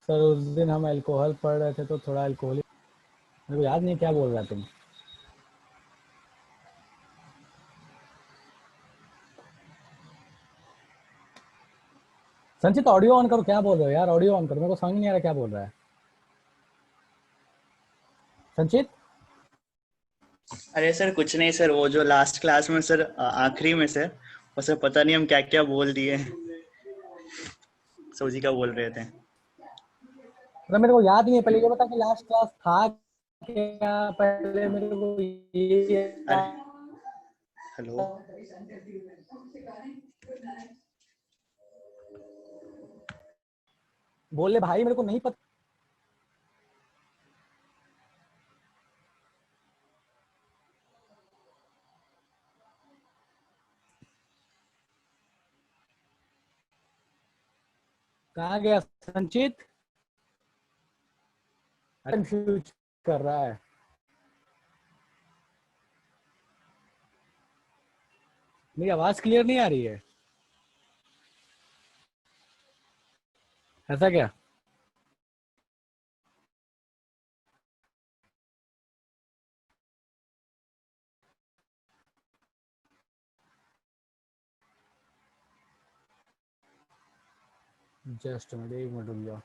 Sir उस दिन हम अल्कोहल पढ़ रहे थे तो थोड़ा अल्कोहल, मेरे को याद नहीं क्या बोल रहा तुम। संचित ऑडियो ऑन करो, क्या बोल रहे हो यार, ऑडियो ऑन करो, मेरे को समझ नहीं आ रहा क्या बोल रहा है संचित। अरे सर कुछ नहीं सर, वो जो लास्ट क्लास में सर आखिरी में सर, वो सर पता नहीं हम क्या क्या बोल दिए, सोजी का बोल रहे थे। मतलब मेरे को याद नहीं है, पहले ये बता कि लास्ट क्लास था क्या, पहले मेरे को ये अरे हेलो, बोले भाई, मेरे को नहीं पता। कहाँ गया संचित, कंफ्यूज कर रहा है। मेरी आवाज क्लियर नहीं आ रही है, ऐसा क्या? जस्ट मिनट, एक मिनट रुक जाओ।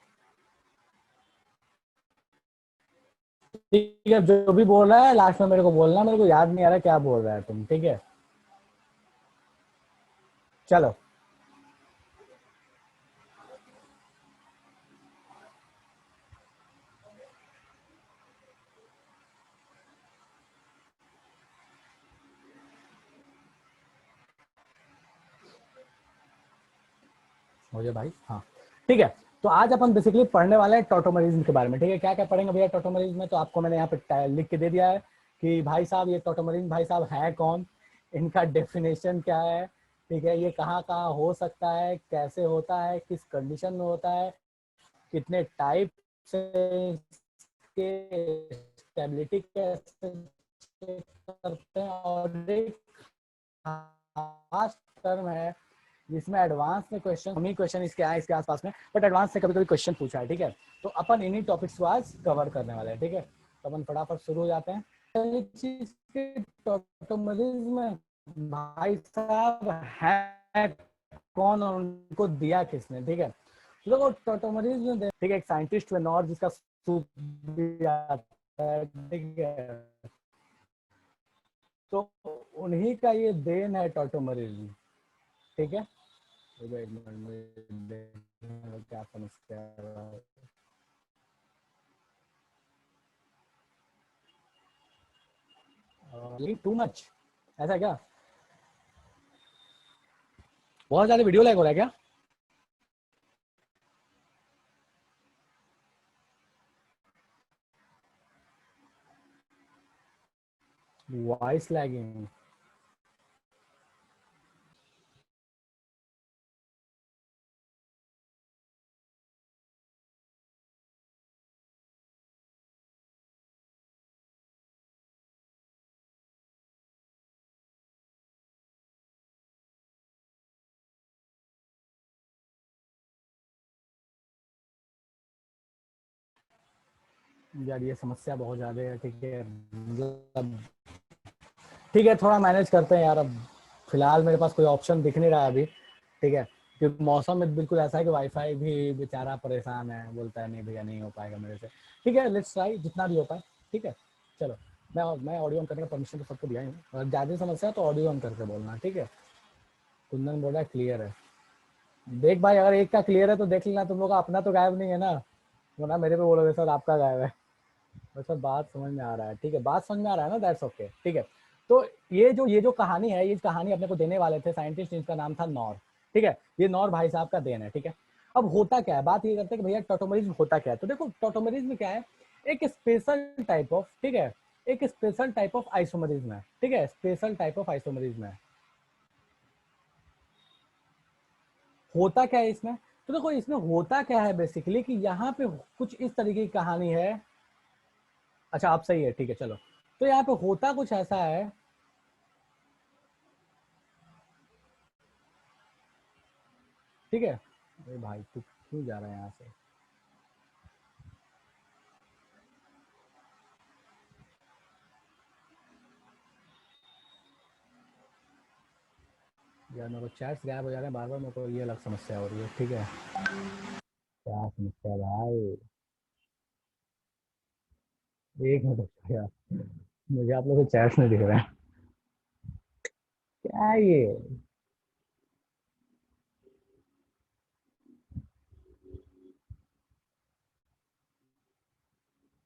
ठीक है, जो भी बोल रहा है लास्ट में मेरे को बोलना, मेरे को याद नहीं आ रहा क्या बोल रहा है तुम, ठीक है चलो। मुझे भाई, हाँ ठीक है। तो आज अपन बेसिकली पढ़ने वाले हैं टॉटोमरिज्म के बारे में, ठीक है। क्या क्या पढ़ेंगे भैया टॉटोमरिज्म में, तो आपको मैंने यहाँ पे लिख के दे दिया है कि भाई साहब ये टॉटोमरिज्म भाई साहब है कौन, इनका डेफिनेशन क्या है, ठीक है, ये कहाँ कहाँ हो सकता है, कैसे होता है, किस कंडीशन में होता है, कितने टाइप से इसके स्टेबिलिटी कैसे चेक करते हैं, और एक खास टर्म है जिसमें एडवांस में क्वेश्चन, हम ही क्वेश्चन इसके आए इसके आसपास में, बट एडवांस से कभी कभी क्वेश्चन पूछा है, ठीक है। तो अपन इन्हीं टॉपिक्स को आज कवर करने वाले हैं, ठीक है। तो अपन फटाफट शुरू हो जाते हैं। चीज के टॉटोमरिज्म में भाई साहब है कौन और उनको दिया किसने, ठीक है। देखो टॉटोमरिज्म, ठीक है, एक साइंटिस्ट हुए नॉर जिसका सूप भी आता है, ठीक है। तो उन्हीं का ये देन है टॉटोमरिज्म, ठीक है। एक मिनट में क्या समस्या है, टू मच, ऐसा क्या, बहुत ज्यादा वीडियो लैग हो रहा है क्या? वॉइस लैगिंग, यार ये समस्या बहुत ज्यादा है, ठीक है, मतलब ठीक है थोड़ा मैनेज करते हैं यार। अब फिलहाल मेरे पास कोई ऑप्शन दिख नहीं रहा है अभी, ठीक है, क्योंकि मौसम में बिल्कुल ऐसा है कि वाईफाई भी बेचारा परेशान है, बोलता है नहीं भैया नहीं हो पाएगा मेरे से, ठीक है लेट्स ट्राई जितना भी हो पाए, ठीक है। चलो मैं ऑडियो ऑन करने का परमिशन तो सबको दिया ही हूँ, अगर ज़्यादा समस्या है तो ऑडियो ऑन करके बोलना, ठीक है। कुंदन बोल रहा है क्लियर है, देख भाई अगर एक का क्लियर है तो देख लेना, तुम लोग का अपना तो गायब नहीं है ना, वरना मेरे पे बोलोगे सर आपका गायब है। वैसे बात समझ में आ रहा है, ठीक है, बात समझ में आ रहा है ना, दैट्स ओके, ठीक है। तो ये जो कहानी है, ये कहानी अपने को देने वाले थे साइंटिस्ट जिनका नाम था नॉर, ठीक है। ये नॉर भाई साहब का देन है, ठीक है। अब होता क्या है, बात ये करते हैं कि भैया टॉटोमरिज्म होता क्या है। तो देखो टॉटोमरिज्म क्या है, एक स्पेशल टाइप ऑफ, ठीक है, एक स्पेशल टाइप ऑफ आइसोमरिज्म है, ठीक है, स्पेशल टाइप ऑफ आइसोमरिज्म है। होता क्या है इसमें, तो देखो इसमें होता क्या है बेसिकली कि यहाँ पे कुछ इस तरीके की कहानी है। अच्छा आप सही है, ठीक है चलो। तो यहाँ पे होता कुछ ऐसा है, ठीक है। अरे भाई तू क्यों जा रहा है यहाँ से? यार मेरे को चैट्स गायब हो जा रहे हैं बार बार, मेरे को ये अलग समस्या हो रही है। ठीक है, क्या समस्या है भाई? एक मिनट रुको यार, मुझे आप लोग के चैट्स नहीं दिख रहे हैं। क्या है ये?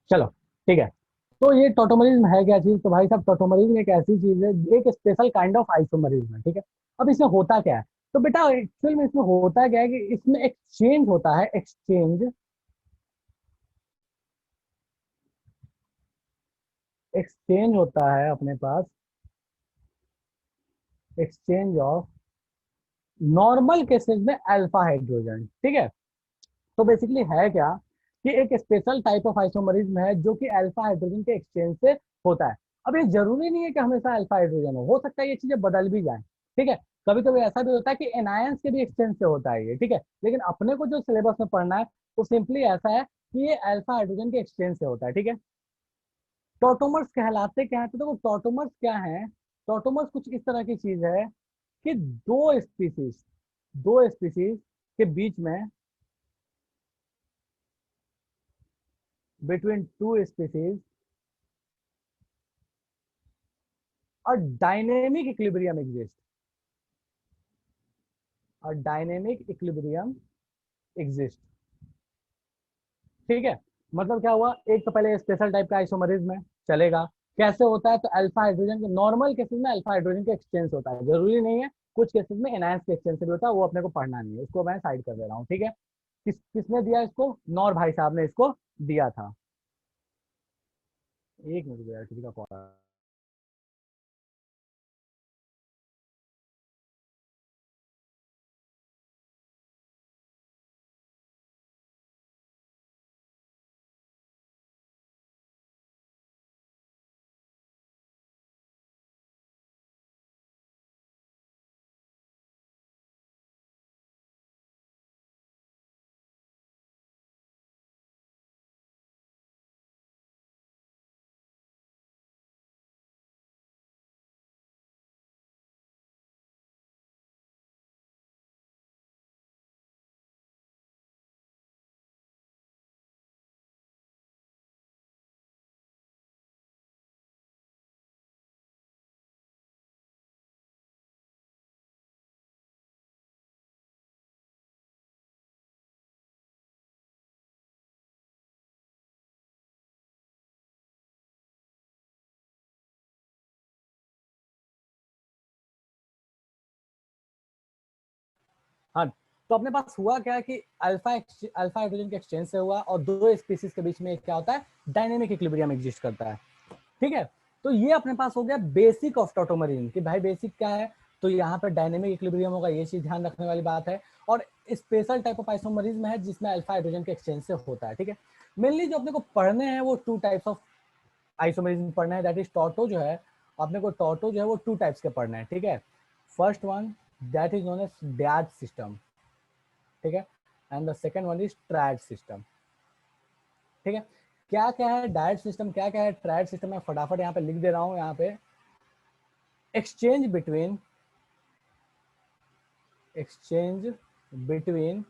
चलो ठीक है। तो ये टोटोमरिज्म है क्या चीज? तो भाई साहब टोटोमरिज्म एक ऐसी चीज है, एक स्पेशल काइंड ऑफ आइसोमरिज्म है। ठीक है, अब इसमें होता क्या है? तो बेटा एक्चुअल में इसमें होता क्या है कि इसमें एक्सचेंज होता है, एक्सचेंज, एक्सचेंज होता है अपने पास, एक्सचेंज ऑफ नॉर्मल केसेस में अल्फा हाइड्रोजन। ठीक है, तो बेसिकली है क्या कि एक स्पेशल टाइप ऑफ आइसोमरिज्म है जो कि अल्फा हाइड्रोजन के एक्सचेंज से होता है। अब ये जरूरी नहीं है कि हमेशा अल्फा हाइड्रोजन हो सकता है ये चीजें बदल भी जाए। ठीक है, कभी कभी ऐसा भी होता है कि एनायंस के भी एक्सचेंज से होता है ये। ठीक है, लेकिन अपने को जो सिलेबस में पढ़ना है वो सिंपली ऐसा है कि ये अल्फा हाइड्रोजन के एक्सचेंज से होता है। ठीक है, टॉटोमर्स कहलाते क्या है? तो देखो टॉटोमर्स क्या है, टॉटोमर्स कुछ इस तरह की चीज है कि दो स्पीसीज के बीच में, बिटवीन टू स्पीसीज, और डायनेमिक इक्विलिब्रियम एग्जिस्ट, और डायनेमिक इक्विलिब्रियम एग्जिस्ट। ठीक है, मतलब क्या हुआ, एक तो पहले स्पेशल टाइप का आइसोमरिज्म है, चलेगा। कैसे होता है? तो अल्फा हाइड्रोजन के नॉर्मल केसेस में अल्फा हाइड्रोजन के एक्सचेंज होता है, जरूरी नहीं है, कुछ केसेस में एनायंस के एक्सचेंज से भी होता है, वो अपने को पढ़ना नहीं है, उसको मैं साइड कर दे रहा हूँ। ठीक है, किसने दिया इसको? नौर भाई साहब ने इसको दिया था। एक मिनट यार, किसी का कॉल आ रहा है। हाँ, तो अपने पास हुआ क्या कि अल्फा हाइड्रोजन के एक्सचेंज से हुआ, और दो स्पीसीज के बीच में क्या होता है? डायनेमिक इक्विलिब्रियम एग्जिस्ट करता है। ठीक है, तो ये अपने पास हो गया बेसिक ऑफ टॉटोमरीन कि भाई बेसिक क्या है, तो यहाँ पे डायनेमिक इक्विलिब्रियम होगा, ये चीज ध्यान रखने वाली बात है। और स्पेशल टाइप ऑफ आइसोमरिज्म है जिसमें अल्फा हाइड्रोजन के एक्सचेंज से होता है। ठीक है, मेनली जो अपने को पढ़ने हैं वो टू टाइप्स ऑफ आइसोमरिज्म पढ़ना है, दैट इज टॉटो जो है, अपने को टॉटो जो है वो टू टाइप्स के पढ़ना है। ठीक है, first one that is known as dyad system. ठीक है, and the second one is triad system. ठीक है, क्या क्या है डायट सिस्टम, क्या क्या है ट्रायड सिस्टम, मैं फटाफट यहाँ पे लिख दे रहा हूँ। यहाँ पे exchange between exchange between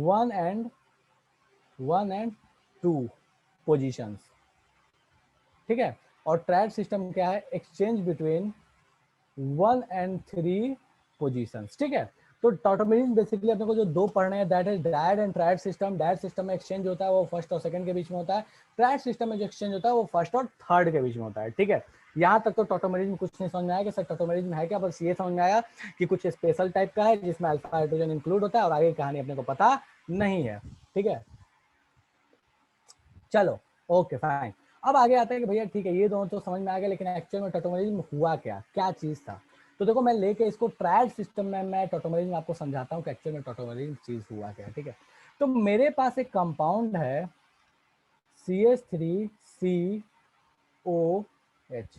one and one and two positions. ठीक है, और ट्रैड सिस्टम क्या है? Exchange between one and three positions. ठीक है, तो टॉटोमरीज बेसिकली अपने को जो दो पढ़ने हैं that is dyad and triad system. Dyad system में एक्सचेंज होता है वो फर्स्ट और सेकंड के बीच में होता है, ट्रायड सिस्टम में जो एक्सचेंज होता है वो फर्स्ट और थर्ड के बीच में होता है। ठीक है, यहाँ तक तो टॉटोमरीज में कुछ नहीं समझ में आया कि सर टॉटोमरीज में है क्या, बस ये समझ में आया कि कुछ स्पेशल टाइप का है जिसमें अल्फा हाइड्रोजन इंक्लूड होता है, और आगे की कहानी अपने को पता नहीं है। ठीक है, चलो ओके फाइन। अब आगे आता है कि भैया ठीक है ये दोनों तो समझ में आ गया, लेकिन एक्चुअल में टोटोमरिज्म हुआ क्या, क्या चीज था? तो देखो मैं लेके इसको ट्रायड सिस्टम में मैं टोटोमरिज्म आपको समझाता हूँ कि एक्चुअल में टोटोमरिज्म चीज हुआ क्या है। ठीक है, तो मेरे पास एक कंपाउंड है CH3COH।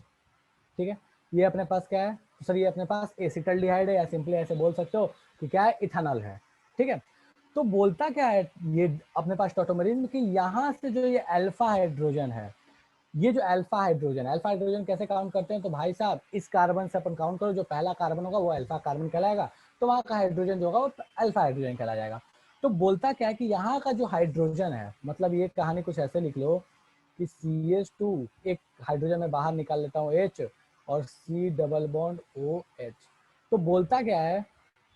ठीक है, ये अपने पास क्या है? तो सर ये अपने पास एसिटल्डिहाइड है, या सिंपली ऐसे बोल सकते हो कि क्या है? इथेनॉल है। ठीक है, तो बोलता क्या है ये अपने पास टॉटोमरीज कि यहाँ से जो ये अल्फा हाइड्रोजन है, ये जो अल्फा हाइड्रोजन कैसे काउंट करते हैं, तो भाई साहब इस कार्बन से अपन काउंट करो, जो पहला कार्बन होगा वो अल्फा कार्बन कहलाएगा, तो वहाँ का हाइड्रोजन जो होगा वो अल्फा हाइड्रोजन कहला जाएगा। तो बोलता क्या है कि यहाँ का जो हाइड्रोजन है, मतलब ये कहानी कुछ ऐसे लिख लो कि CH2 एक हाइड्रोजन में बाहर निकाल लेता हूँ H और C डबल बॉन्ड OH। तो बोलता क्या है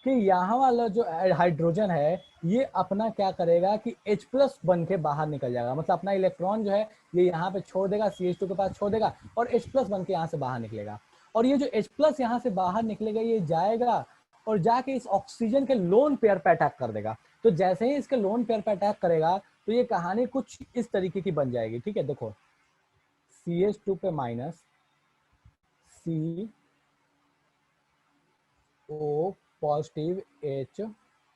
कि यहाँ वाला जो हाइड्रोजन है ये अपना क्या करेगा कि H प्लस बन के बाहर निकल जाएगा, मतलब अपना इलेक्ट्रॉन जो है ये यहाँ पे छोड़ देगा, CH2 के पास छोड़ देगा और H प्लस बन के यहाँ से बाहर निकलेगा। और ये जो H प्लस यहाँ से बाहर निकलेगा ये जाएगा और जाके इस ऑक्सीजन के लोन पेयर पे अटैक कर देगा। तो जैसे ही इसके लोन पेयर पे अटैक करेगा तो ये कहानी कुछ इस तरीके की बन जाएगी। ठीक है, देखो CH2 पे minus C O positive H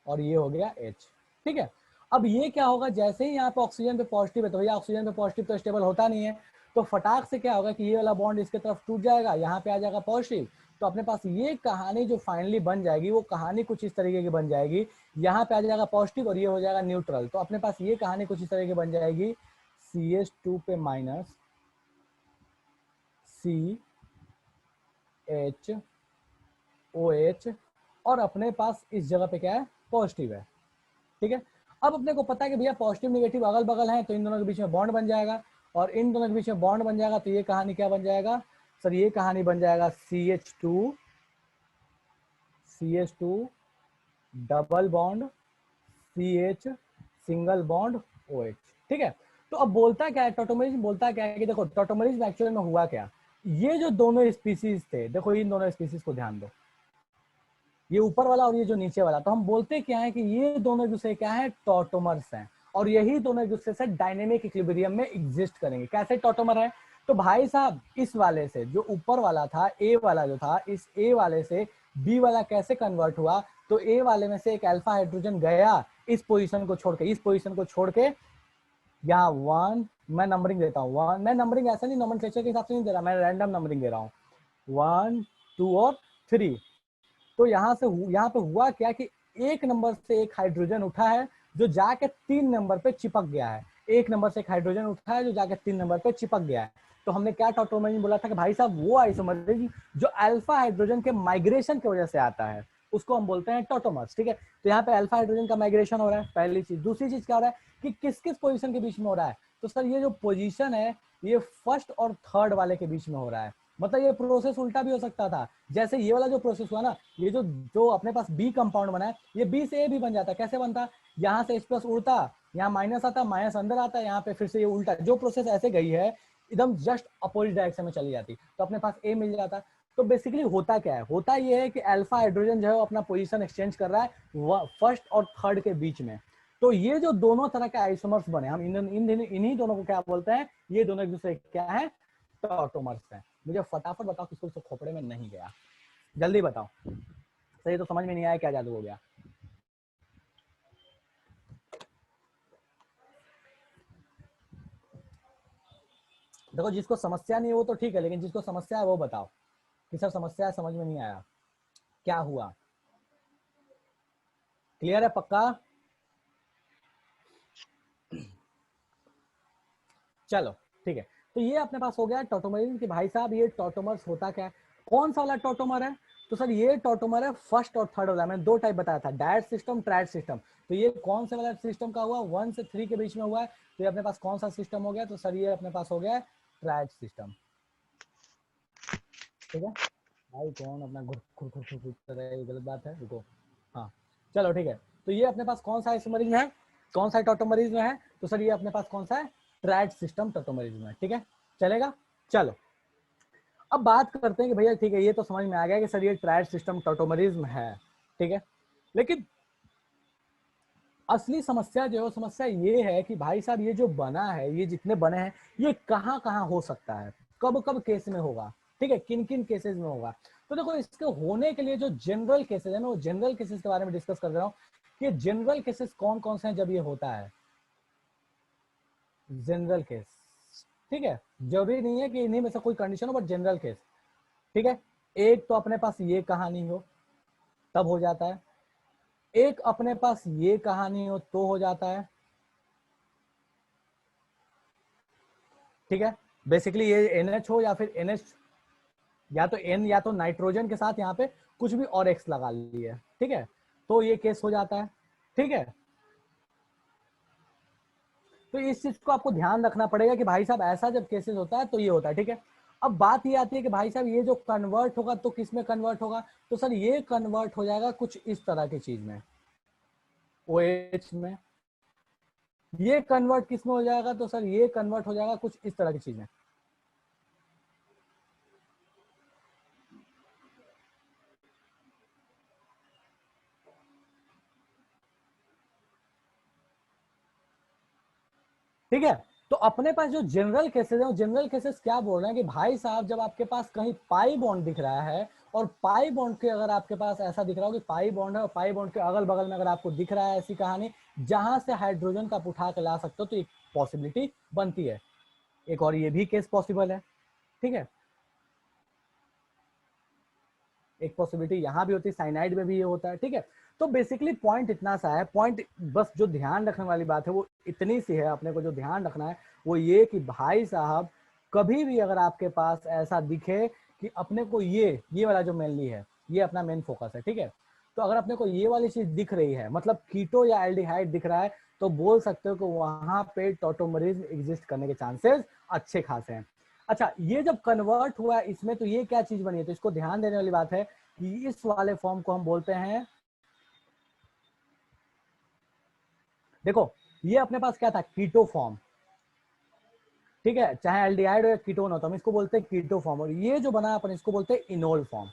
और ये हो गया H। ठीक है, अब ये क्या होगा, जैसे ही यहाँ पे ऑक्सीजन पे पॉजिटिव है तो भैया ऑक्सीजन पे पॉजिटिव तो स्टेबल होता नहीं है, तो फटाक से क्या होगा कि ये वाला बॉन्ड इसके तरफ टूट जाएगा, यहाँ पे आ जाएगा पॉजिटिव। तो अपने पास ये कहानी जो फाइनली बन जाएगी वो कहानी कुछ इस तरीके की बन जाएगी, यहाँ पे आ जाएगा पॉजिटिव और ये हो जाएगा न्यूट्रल। तो अपने पास ये कहानी कुछ इस तरीके की बन जाएगी, CH2 पे माइनस CH और अपने पास इस जगह पे क्या है, पॉजिटिव है। ठीक है, अब अपने को पता है कि भैया पॉजिटिव नेगेटिव अगल बगल है तो इन दोनों के बीच में बॉन्ड बन जाएगा, और इन दोनों के बीच में बॉन्ड बन जाएगा तो ये कहानी क्या बन जाएगा सर, ये कहानी बन जाएगा CH2 double bond CH single bond OH। ठीक है, तो अब बोलता क्या है टॉटोमरीज, बोलता क्या है कि देखो टॉटोमरीज में एक्चुअल में हुआ क्या, ये जो दोनों स्पीसीज थे, देखो इन दोनों स्पीसीज को ध्यान दो, ये ऊपर वाला और ये जो नीचे वाला, तो हम बोलते क्या है कि ये दोनों एक दूसरे क्या है, टॉटोमर्स हैं, और यही दोनों एक दूसरे से डायनेमिक इक्विलिब्रियम में एग्जिस्ट करेंगे। कैसे टॉटोमर है, तो भाई साहब इस वाले से जो ऊपर वाला था ए वाला जो था, इस ए वाले से बी वाला कैसे कन्वर्ट हुआ, तो ए वाले में से एक अल्फा हाइड्रोजन गया इस पोजीशन को छोड़ के, इस पोजीशन को छोड़ के यहाँ 1, मैं नंबरिंग देता हूँ 1, मैं नंबरिंग ऐसा नहीं नोमेनक्लेचर के हिसाब से नहीं दे रहा, मैं रैंडम नंबरिंग दे रहा हूँ 1 2 और 3। तो यहाँ पे हुआ क्या कि एक नंबर से एक हाइड्रोजन उठा है जो जाके 3 नंबर पे चिपक गया है, एक नंबर से एक हाइड्रोजन उठा है जो जाके 3 नंबर पे चिपक गया है। तो हमने क्या टॉटोमरीज बोला था कि भाई साहब वो आइसोमरीज जो अल्फा हाइड्रोजन के माइग्रेशन की वजह से आता है उसको हम बोलते हैं टॉटोमर्स। ठीक है, तो यहाँ पे अल्फा हाइड्रोजन का माइग्रेशन हो रहा है, पहली चीज। दूसरी चीज क्या हो रहा है कि किस किस पोजीशन के बीच में हो रहा है, तो सर ये जो पोजीशन है ये फर्स्ट और थर्ड वाले के बीच में हो रहा है। मतलब ये प्रोसेस उल्टा भी हो सकता था, जैसे ये वाला जो प्रोसेस हुआ ना, ये जो जो अपने पास बी कंपाउंड बना है ये बी से ए भी बन जाता। कैसे बनता, यहाँ से H प्लस उड़ता, यहाँ माइनस आता, माइनस अंदर आता, यहाँ पे फिर से ये उल्टा, जो प्रोसेस ऐसे गई है एकदम जस्ट अपोजिट डायरेक्शन में चली जाती, तो अपने पास ए मिल जाता। तो बेसिकली होता क्या है, होता ये है कि अल्फा हाइड्रोजन जो है वो अपना पोजीशन एक्सचेंज कर रहा है फर्स्ट और थर्ड के बीच में। तो ये जो दोनों तरह के आइसोमर्स बने, हम इन्हीं दोनों को क्या बोलते हैं, ये दोनों एक दूसरे क्या है, टॉटोमर्स हैं। मुझे फटाफट बताओ किसको तो खोपड़े में नहीं गया, जल्दी बताओ, सही तो समझ में नहीं आया, क्या जादू हो गया। देखो जिसको समस्या नहीं है वो तो ठीक है, लेकिन जिसको समस्या है वो बताओ कि सर समस्या है, समझ में नहीं आया, क्या हुआ, क्लियर है पक्का। चलो ठीक है, तो ये अपने पास हो गया टॉटोमर कि भाई साहब ये टॉटोमर्स होता क्या है, कौन सा वाला टॉटोमर है, तो सर ये टॉटोमर है फर्स्ट और थर्ड वाला, मैंने 2 टाइप बताया था, डायट सिस्टम ट्रायड सिस्टम। तो ये कौन से वाला सिस्टम का हुआ, 1 से 3 के बीच में हुआ है, तो ये अपने पास कौन सा सिस्टम हो गया, तो सर ये अपने पास हो गया ट्रायड सिस्टम। ठीक है भाई, कौन अपना खुर खुर खुर कर रहा है, ये गलत बात है, रुको। हाँ चलो ठीक है, तो ये अपने पास कौन सा आइसोमरीज में है, कौन सा टॉटोमरीज में है, तो सर ये अपने पास कौन सा है, ट्रायड सिस्टम टॉटोमरीज में। ठीक है चलेगा, चलो अब बात करते हैं कि भैया ठीक है ये तो समझ में आ गया कि सर ये ट्रायड सिस्टम टॉटोमरीज में है। ठीक है, लेकिन असली समस्या जो है, समस्या ये है कि भाई साहब ये जो बना है, ये जितने बने हैं ये कहाँ कहाँ हो सकता है, कब कब केस में होगा, ठीक है, किन किन केसेस में होगा। तो देखो इसके होने के लिए जो जनरल केसेस है ना, वो जनरल केसेस के बारे में डिस्कस कर रहा हूँ कि जनरल केसेस कौन कौन से हैं जब ये होता है, जनरल केस। ठीक है, जरूरी नहीं है कि इन्हीं में से कोई कंडीशन हो, बट जनरल केस। ठीक है, एक तो अपने पास ये कहानी हो तब हो जाता है, एक अपने पास ये कहानी हो तो हो जाता है, ठीक है। बेसिकली ये NH हो या फिर NH, या तो N या तो नाइट्रोजन के साथ यहाँ पे कुछ भी और X लगा लिए, ठीक है, तो ये केस हो जाता है, ठीक है। तो इस चीज को आपको ध्यान रखना पड़ेगा कि भाई साहब ऐसा जब केसेस होता है तो ये होता है, ठीक है। अब बात ये आती है कि भाई साहब ये जो कन्वर्ट होगा तो किस में कन्वर्ट होगा, तो सर ये कन्वर्ट हो जाएगा कुछ इस तरह की चीज में, OH में। ये कन्वर्ट किस में हो जाएगा, तो सर ये कन्वर्ट हो जाएगा कुछ इस तरह की चीज में। ठीक है, तो अपने पास जो जनरल केसेस है, जनरल केसेस क्या बोल रहे हैं कि भाई साहब जब आपके पास कहीं पाई बॉन्ड दिख रहा है, और पाई बॉन्ड के अगर आपके पास ऐसा दिख रहा हो कि पाई बॉन्ड है और पाई बॉन्ड के अगल बगल में अगर आपको दिख रहा है ऐसी कहानी जहां से हाइड्रोजन का आप उठा के ला सकते हो, तो एक पॉसिबिलिटी बनती है। एक और ये भी केस पॉसिबल है, ठीक है। एक पॉसिबिलिटी यहाँ भी होती है, साइनाइड में भी ये होता है, ठीक है। तो बेसिकली पॉइंट इतना सा है, पॉइंट बस जो ध्यान रखने वाली बात है वो इतनी सी है, अपने को जो ध्यान रखना है वो ये कि भाई साहब कभी भी अगर आपके पास ऐसा दिखे कि अपने को ये वाला जो मेनली है, ये अपना मेन फोकस है, ठीक है। तो अगर अपने को ये वाली चीज दिख रही है, मतलब कीटो या एल्डिहाइड दिख रहा है, तो बोल सकते हो कि वहां पे टॉटोमरीज एग्जिस्ट करने के चांसेस अच्छे खासे हैं। अच्छा, ये जब कन्वर्ट हुआ है इसमें, तो ये क्या चीज बनी है, तो इसको ध्यान देने वाली बात है कि इस वाले फॉर्म को हम बोलते हैं, देखो ये अपने पास क्या था, कीटो फॉर्म, ठीक है। चाहे एल्डिहाइड हो या कीटोन हो तो हम इसको बोलते हैं कीटो फॉर्म, और ये जो बना अपन इसको बोलते हैं इनोल फॉर्म।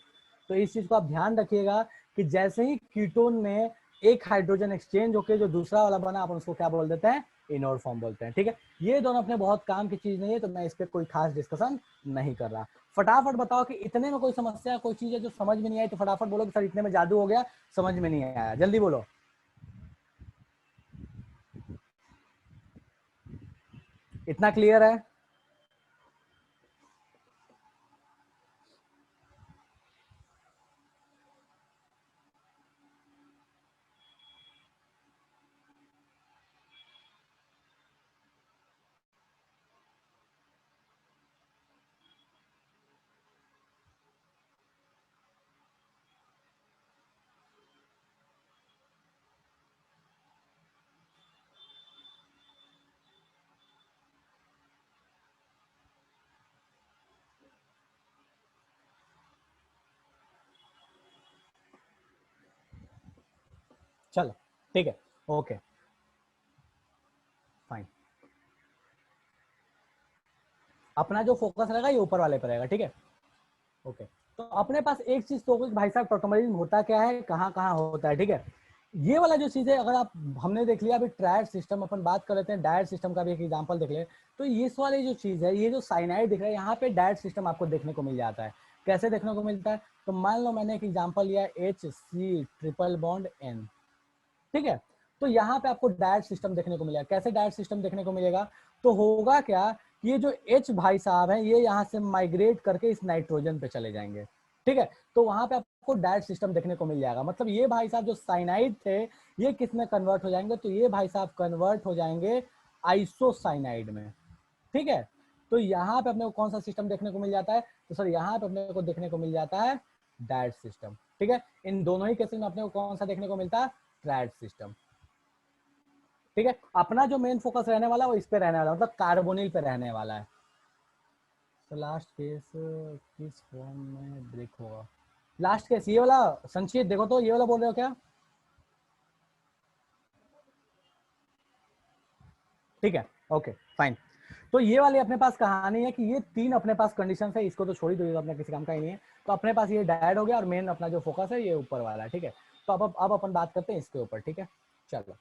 तो इस चीज को आप ध्यान रखिएगा कि जैसे ही कीटोन में एक हाइड्रोजन एक्सचेंज होकर जो दूसरा वाला बना, अपन उसको क्या बोल देते हैं, इनोल फॉर्म बोलते हैं, ठीक है। ये दोनों अपने बहुत काम की चीज नहीं है, तो मैं इस पर कोई खास डिस्कशन नहीं कर रहा। फटाफट बताओ कि इतने में कोई समस्या, कोई चीज है जो समझ में नहीं आई, तो फटाफट बोलो कि सर इतने में जादू हो गया, समझ में नहीं आया, जल्दी बोलो। इतना क्लियर है? चलो ठीक है, ओके फाइन। अपना जो फोकस रहेगा ये ऊपर वाले पर रहेगा, ठीक है, ओके। तो अपने पास एक चीज तो होगी कि भाई साहब टॉटोमरिज्म होता क्या है, कहाँ कहाँ होता है, ठीक है। ये वाला जो चीज है, अगर आप, हमने देख लिया अभी ट्रायड सिस्टम, अपन बात कर लेते हैं डायड सिस्टम का भी एक एग्जांपल देख ले। तो इस वाली जो चीज है, ये जो साइनाइड दिख रहा है, यहाँ पे डायड सिस्टम आपको देखने को मिल जाता है। कैसे देखने को मिलता है, तो मान लो मैंने एक एग्जांपल लिया HC ट्रिपल बॉन्ड N, ठीक है। तो यहाँ पे आपको डायट सिस्टम देखने को मिलेगा। कैसे डायट सिस्टम देखने को मिलेगा, तो होगा क्या, ये जो H भाई साहब हैं, ये यहाँ से माइग्रेट करके इस नाइट्रोजन पे चले जाएंगे, ठीक है। तो वहां पे आपको डायट सिस्टम देखने को मिल जाएगा। मतलब ये भाई साहब जो साइनाइड थे, ये किस में कन्वर्ट हो जाएंगे, तो ये भाई साहब कन्वर्ट हो जाएंगे आइसोसाइनाइड में, ठीक है। तो यहाँ पे अपने को कौन सा सिस्टम देखने को मिल जाता है, तो सर यहाँ पे अपने को देखने को मिल जाता है डायट सिस्टम, ठीक है। इन दोनों ही केसेस में अपने को कौन सा देखने को मिलता है, ट्रायड सिस्टम, ठीक है। अपना जो मेन फोकस रहने वाला है वो इस पे रहने वाला है, मतलब कार्बोनिल पे रहने वाला है। तो लास्ट केस किस फॉर्म में ब्रेक होगा, लास्ट केस ये वाला, संचित देखो तो ये वाला बोल रहे हो क्या, ठीक है, ओके फाइन। तो ये वाली अपने पास कहानी है कि ये तीन अपने पास कंडीशन है, इसको तो छोड़ ही दो, अपने किसी काम का ही नहीं है। तो अपने पास ये डायड हो गया, और मेन अपना जो फोकस है ये ऊपर वाला है, ठीक है। तो अब अपन बात करते हैं इसके ऊपर, ठीक है। चलो,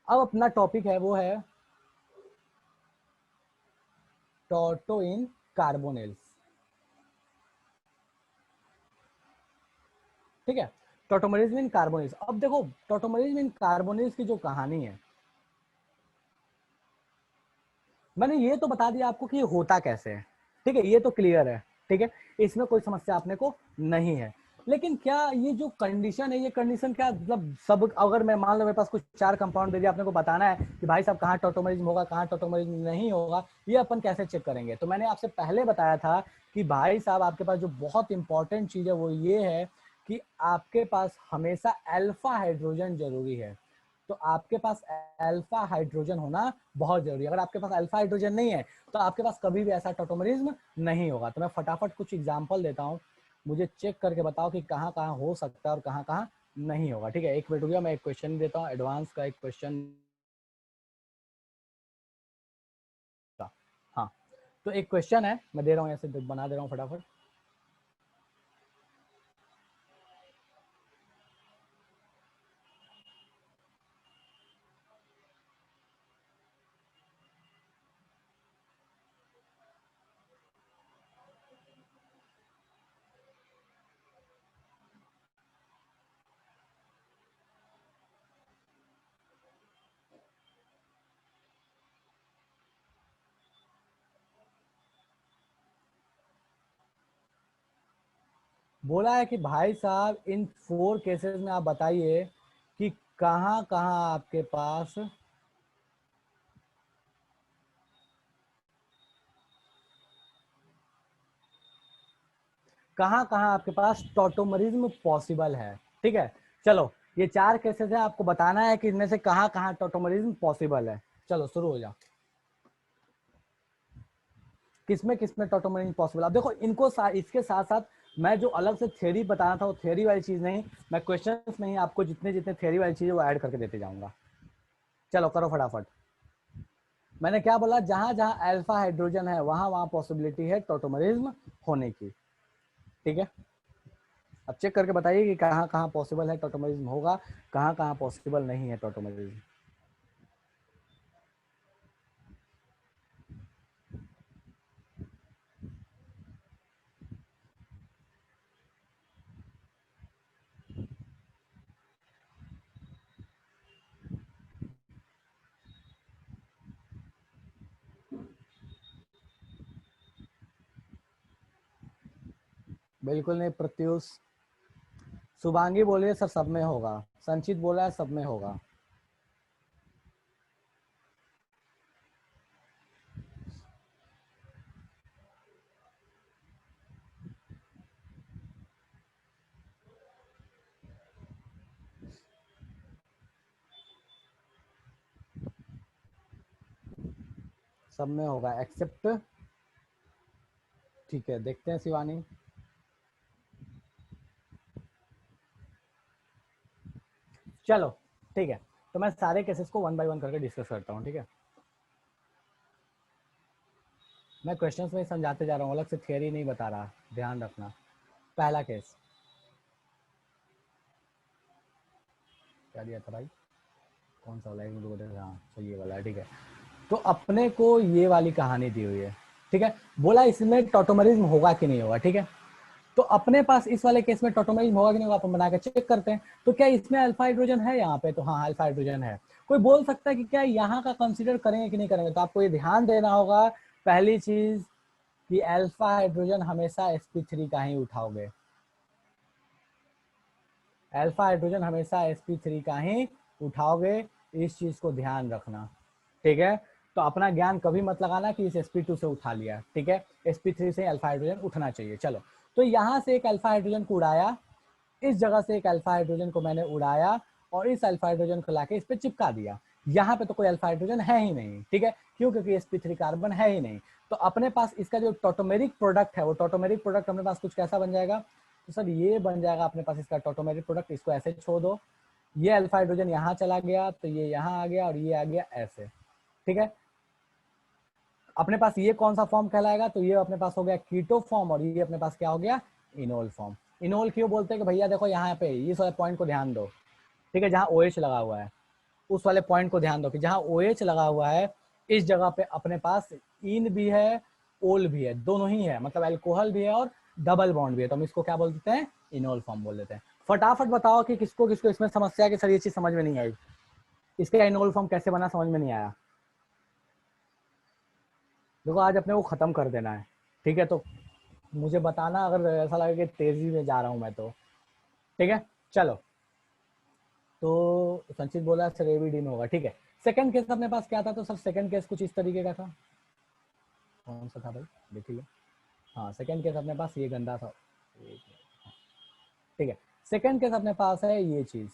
अब अपना टॉपिक है वो है टॉटो इन कार्बोनिल्स, ठीक है। टॉटोमरिज्म इन कार्बोनिल्स। अब देखो टॉटोमरिज्म इन कार्बोनिल्स की जो कहानी है, मैंने ये तो बता दिया आपको कि ये होता कैसे है, ठीक है, ये तो क्लियर है, ठीक है, इसमें कोई समस्या अपने को नहीं है। लेकिन क्या ये जो कंडीशन है, ये कंडीशन क्या मतलब सब, अगर मैं मान लो मेरे पास कुछ 4 कंपाउंड दे दिया, आपने को बताना है कि भाई साहब कहाँ टॉटोमरिज्म होगा, कहाँ टॉटोमरिज्म नहीं होगा, ये अपन कैसे चेक करेंगे? तो मैंने आपसे पहले बताया था कि भाई साहब आपके पास जो बहुत इंपॉर्टेंट चीज है वो ये है कि आपके पास हमेशा अल्फा हाइड्रोजन जरूरी है। तो आपके पास अल्फा हाइड्रोजन होना बहुत जरूरी है। अगर आपके पास अल्फा हाइड्रोजन नहीं है तो आपके पास कभी भी ऐसा टॉटोमरिज्म नहीं होगा। तो मैं फटाफट कुछ एग्जांपल देता हूँ, मुझे चेक करके बताओ कि कहाँ कहाँ हो सकता है और कहाँ कहाँ नहीं होगा। ठीक है, एक मिनट हो गया, मैं एक क्वेश्चन देता हूँ, एडवांस का एक क्वेश्चन का। हाँ, तो एक क्वेश्चन है, मैं दे रहा हूँ, ऐसे बना दे रहा हूँ फटाफट। बोला है कि भाई साहब इन 4 केसेस में आप बताइए कि कहाँ कहाँ आपके पास आपके पास टॉटोमरिज्म पॉसिबल है। ठीक है, चलो ये 4 केसेस है, आपको बताना है कि इनमें से कहाँ कहाँ टॉटोमरिज्म पॉसिबल है। चलो शुरू हो जाओ, किसमें टॉटोमरिज्म पॉसिबल। अब देखो इनको इसके साथ साथ मैं जो अलग से थ्योरी बताना था वो थ्योरी वाली चीज नहीं, मैं क्वेश्चंस में ही आपको जितने जितने थ्योरी वाली चीज वो ऐड करके देते जाऊंगा। चलो करो फटाफट। मैंने क्या बोला, जहां जहां अल्फा हाइड्रोजन है वहां वहां पॉसिबिलिटी है टॉटोमरिज्म होने की। ठीक है, अब चेक करके बताइए कि कहाँ कहाँ पॉसिबल है टॉटोमरिज्म होगा, कहाँ कहाँ पॉसिबल नहीं है टॉटोमरिज्म। बिल्कुल नहीं प्रत्युष। शुभांगी बोल रही है सर सब में होगा, संचित बोला है सब में होगा। सब में होगा एक्सेप्ट, ठीक है देखते हैं शिवानी। चलो ठीक है, तो मैं सारे केसेस को 1 बाय 1 करके डिस्कस करता हूँ। ठीक है, मैं क्वेश्चंस में समझाते जा रहा हूँ, अलग से थियरी नहीं बता रहा, ध्यान रखना। पहला केस क्या दिया था भाई, कौन सा वाला है? हाँ तो ये वाला है। ठीक है, तो अपने को ये वाली कहानी दी हुई है। ठीक है, बोला इसमें टॉटोमरिज्म होगा कि नहीं होगा। ठीक है, तो अपने पास इस वाले केस में टॉटोमरिज्म होगा कि नहीं होगा अपन बना के चेक करते हैं। तो क्या इसमें अल्फा हाइड्रोजन है यहाँ पे? तो हाँ अल्फा हाइड्रोजन है। कोई बोल सकता है कि क्या यहाँ का कंसीडर करेंगे कि नहीं करेंगे? तो आपको ये ध्यान देना होगा पहली चीज कि अल्फा हाइड्रोजन हमेशा sp3 का ही उठाओगे। अल्फा हाइड्रोजन हमेशा sp3 का ही उठाओगे, इस चीज को ध्यान रखना। ठीक है, तो अपना ज्ञान कभी मत लगाना कि इस sp2 से उठा लिया। ठीक है, sp3 से अल्फा हाइड्रोजन उठना चाहिए। चलो, तो यहाँ से एक अल्फा हाइड्रोजन को उड़ाया, इस जगह से एक अल्फा हाइड्रोजन को मैंने उड़ाया और इस अल्फा हाइड्रोजन को लाके इस पे चिपका दिया। यहाँ पे तो कोई अल्फा हाइड्रोजन है ही नहीं। ठीक है, क्यों? क्योंकि sp3 कार्बन है ही नहीं। तो अपने पास इसका जो टॉटोमेरिक प्रोडक्ट है वो टॉटोमेरिक प्रोडक्ट अपने पास कुछ कैसा बन जाएगा? तो सर ये बन जाएगा अपने पास इसका टॉटोमेरिक प्रोडक्ट। इसको ऐसे छोड़ दो, ये अल्फा हाइड्रोजन यहाँ चला गया तो ये यहाँ आ गया और ये आ गया ऐसे। ठीक है, अपने पास ये कौन सा फॉर्म कहलाएगा? तो ये अपने पास हो गया कीटो फॉर्म और ये अपने पास क्या हो गया? Enol form. इनोल क्यों बोलते हैं कि भैया देखो यहाँ पे इस वाले पॉइंट को ध्यान दो। ठीक है, जहाँ OH लगा हुआ है उस वाले पॉइंट को ध्यान दो कि जहाँ OH लगा हुआ है इस जगह पे अपने पास इन भी है, ओल भी है, दोनों ही है, मतलब एल्कोहल भी है और डबल बॉन्ड भी है। तो हम इसको क्या बोल देते हैं? इनोल फॉर्म बोल देते हैं। फटाफट बताओ कि किसको किसको इसमें समस्या है कि सर ये चीज समझ में नहीं आई, इसका इनोल फॉर्म कैसे बना समझ में नहीं आया। देखो आज अपने को खत्म कर देना है। ठीक है, तो मुझे बताना अगर ऐसा लगे कि तेजी में जा रहा हूँ मैं तो ठीक है, चलो। तो संचित बोला सर ए बी डी में होगा, ठीक है। सेकंड केस अपने पास क्या था, तो सर सेकंड केस कुछ इस तरीके का था। कौन सा था भाई, देखिए। हाँ, सेकंड केस अपने पास ये गंदा था, ठीक है। सेकंड केस अपने पास है ये चीज,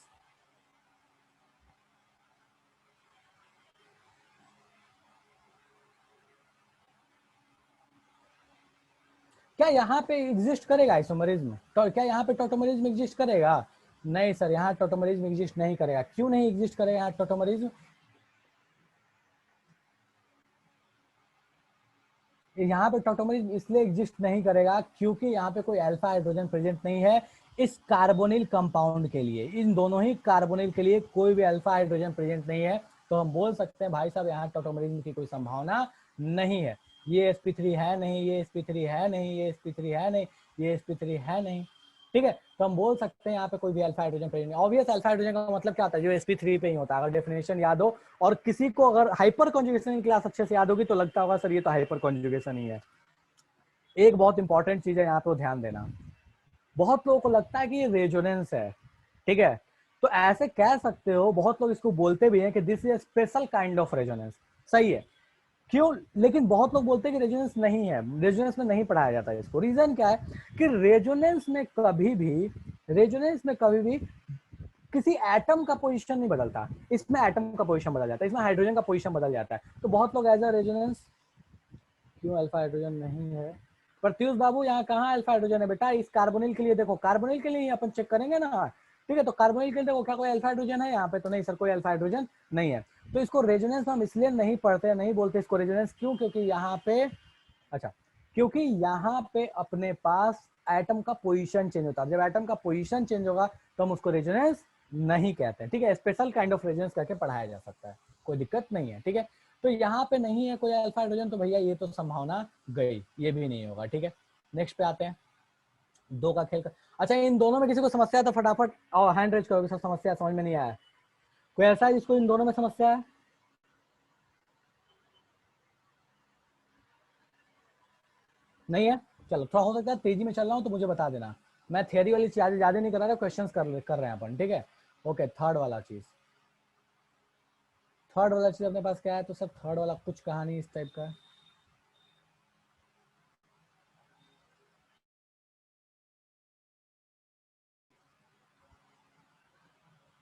क्या यहाँ पे एग्जिस्ट करेगा आइसोमरिज्म, तो क्या यहाँ पे टॉटोमरिज्म एग्जिस्ट करेगा? नहीं सर, यहाँ टॉटोमरिज्म एग्जिस्ट नहीं करेगा। क्यों नहीं एग्जिस्ट करेगा यहाँ टॉटोमरिज्म? यहाँ पे टॉटोमरिज्म इसलिए एग्जिस्ट नहीं करेगा क्योंकि यहाँ पे कोई अल्फा हाइड्रोजन प्रेजेंट नहीं है इस कार्बोनिल कंपाउंड के लिए। इन दोनों ही कार्बोनिल के लिए कोई भी अल्फा हाइड्रोजन प्रेजेंट नहीं है, तो हम बोल सकते हैं भाई साहब यहाँ टॉटोमरिज्म की कोई संभावना नहीं है। ये sp3 है नहीं, ये sp3 है नहीं, ये sp3 है नहीं, ये sp3 है नहीं, ठीक है। तो हम बोल सकते हैं यहाँ पे कोई भी अल्फा हाइड्रोजन प्रेजेंट नहीं। ऑब्वियस अल्फा हाइड्रोजन का मतलब क्या होता है, जो sp3 पे ही होता है, अगर डेफिनेशन याद हो। और किसी को अगर हाइपर कॉन्जुगेशन की क्लास अच्छे से याद होगी तो लगता होगा सर ये तो हाइपर कॉन्जुगेशन ही है। एक बहुत इंपॉर्टेंट चीज है यहाँ पे ध्यान देना, बहुत लोगों को लगता है कि ये रेजोनेंस है, ठीक है। तो ऐसे कह सकते हो, बहुत लोग इसको बोलते भी हैं कि this is a special kind of resonance, सही है। क्यों? लेकिन बहुत लोग बोलते हैं कि रेजोनेंस नहीं है, रेजोनेंस में नहीं पढ़ाया जाता है इसको। रीजन क्या है कि रेजोनेंस में कभी भी किसी एटम का पोजीशन नहीं बदलता। इसमें एटम का पोजीशन बदल जाता है, इसमें हाइड्रोजन का पोजीशन बदल जाता है। तो बहुत लोग एज अ रेजोनेंस, क्यों अल्फा हाइड्रोजन नहीं है? प्रत्युष बाबू यहाँ कहाँ अल्फा हाइड्रोजन है बेटा? इस कार्बोनिल के लिए देखो, कार्बोनिल के लिए अपन चेक करेंगे ना, ठीक है। तो कार्बोनिल के लिए देखो क्या कोई अल्फा हाइड्रोजन है यहाँ पे? तो नहीं सर, कोई अल्फा हाइड्रोजन नहीं है। तो इसको रेजोनेंस हम इसलिए नहीं पढ़ते, नहीं बोलते इसको रेजोनेंस, क्यों? क्योंकि यहाँ पे, अच्छा, क्योंकि यहाँ पे अपने पास एटम का पोजीशन चेंज होता है। जब एटम का पोजीशन चेंज होगा तो हम उसको रेजोनेंस नहीं कहते हैं, ठीक है। स्पेशल काइंड ऑफ रेजोनेंस करके पढ़ाया जा सकता है, कोई दिक्कत नहीं है, ठीक है। तो यहाँ पे नहीं है कोई अल्फा हाइड्रोजन, तो भैया ये तो संभावना गई, ये भी नहीं होगा, ठीक है। नेक्स्ट पे आते हैं, दो का खेल का। अच्छा, इन दोनों में किसी को समस्या है तो फटाफट और हैंड रेज करोगे, सब समस्या समझ में नहीं आया। कोई ऐसा है जिसको इन दोनों में समस्या है? नहीं है? चलो, थोड़ा हो सकता है तेजी में चल रहा हूँ तो मुझे बता देना। मैं थियरी वाली चीज ज्यादा नहीं कर रहा, क्वेश्चंस कर रहे हैं अपन, ठीक है। ओके, थर्ड वाला चीज, अपने पास क्या है? तो सर थर्ड वाला कुछ कहानी इस टाइप का है।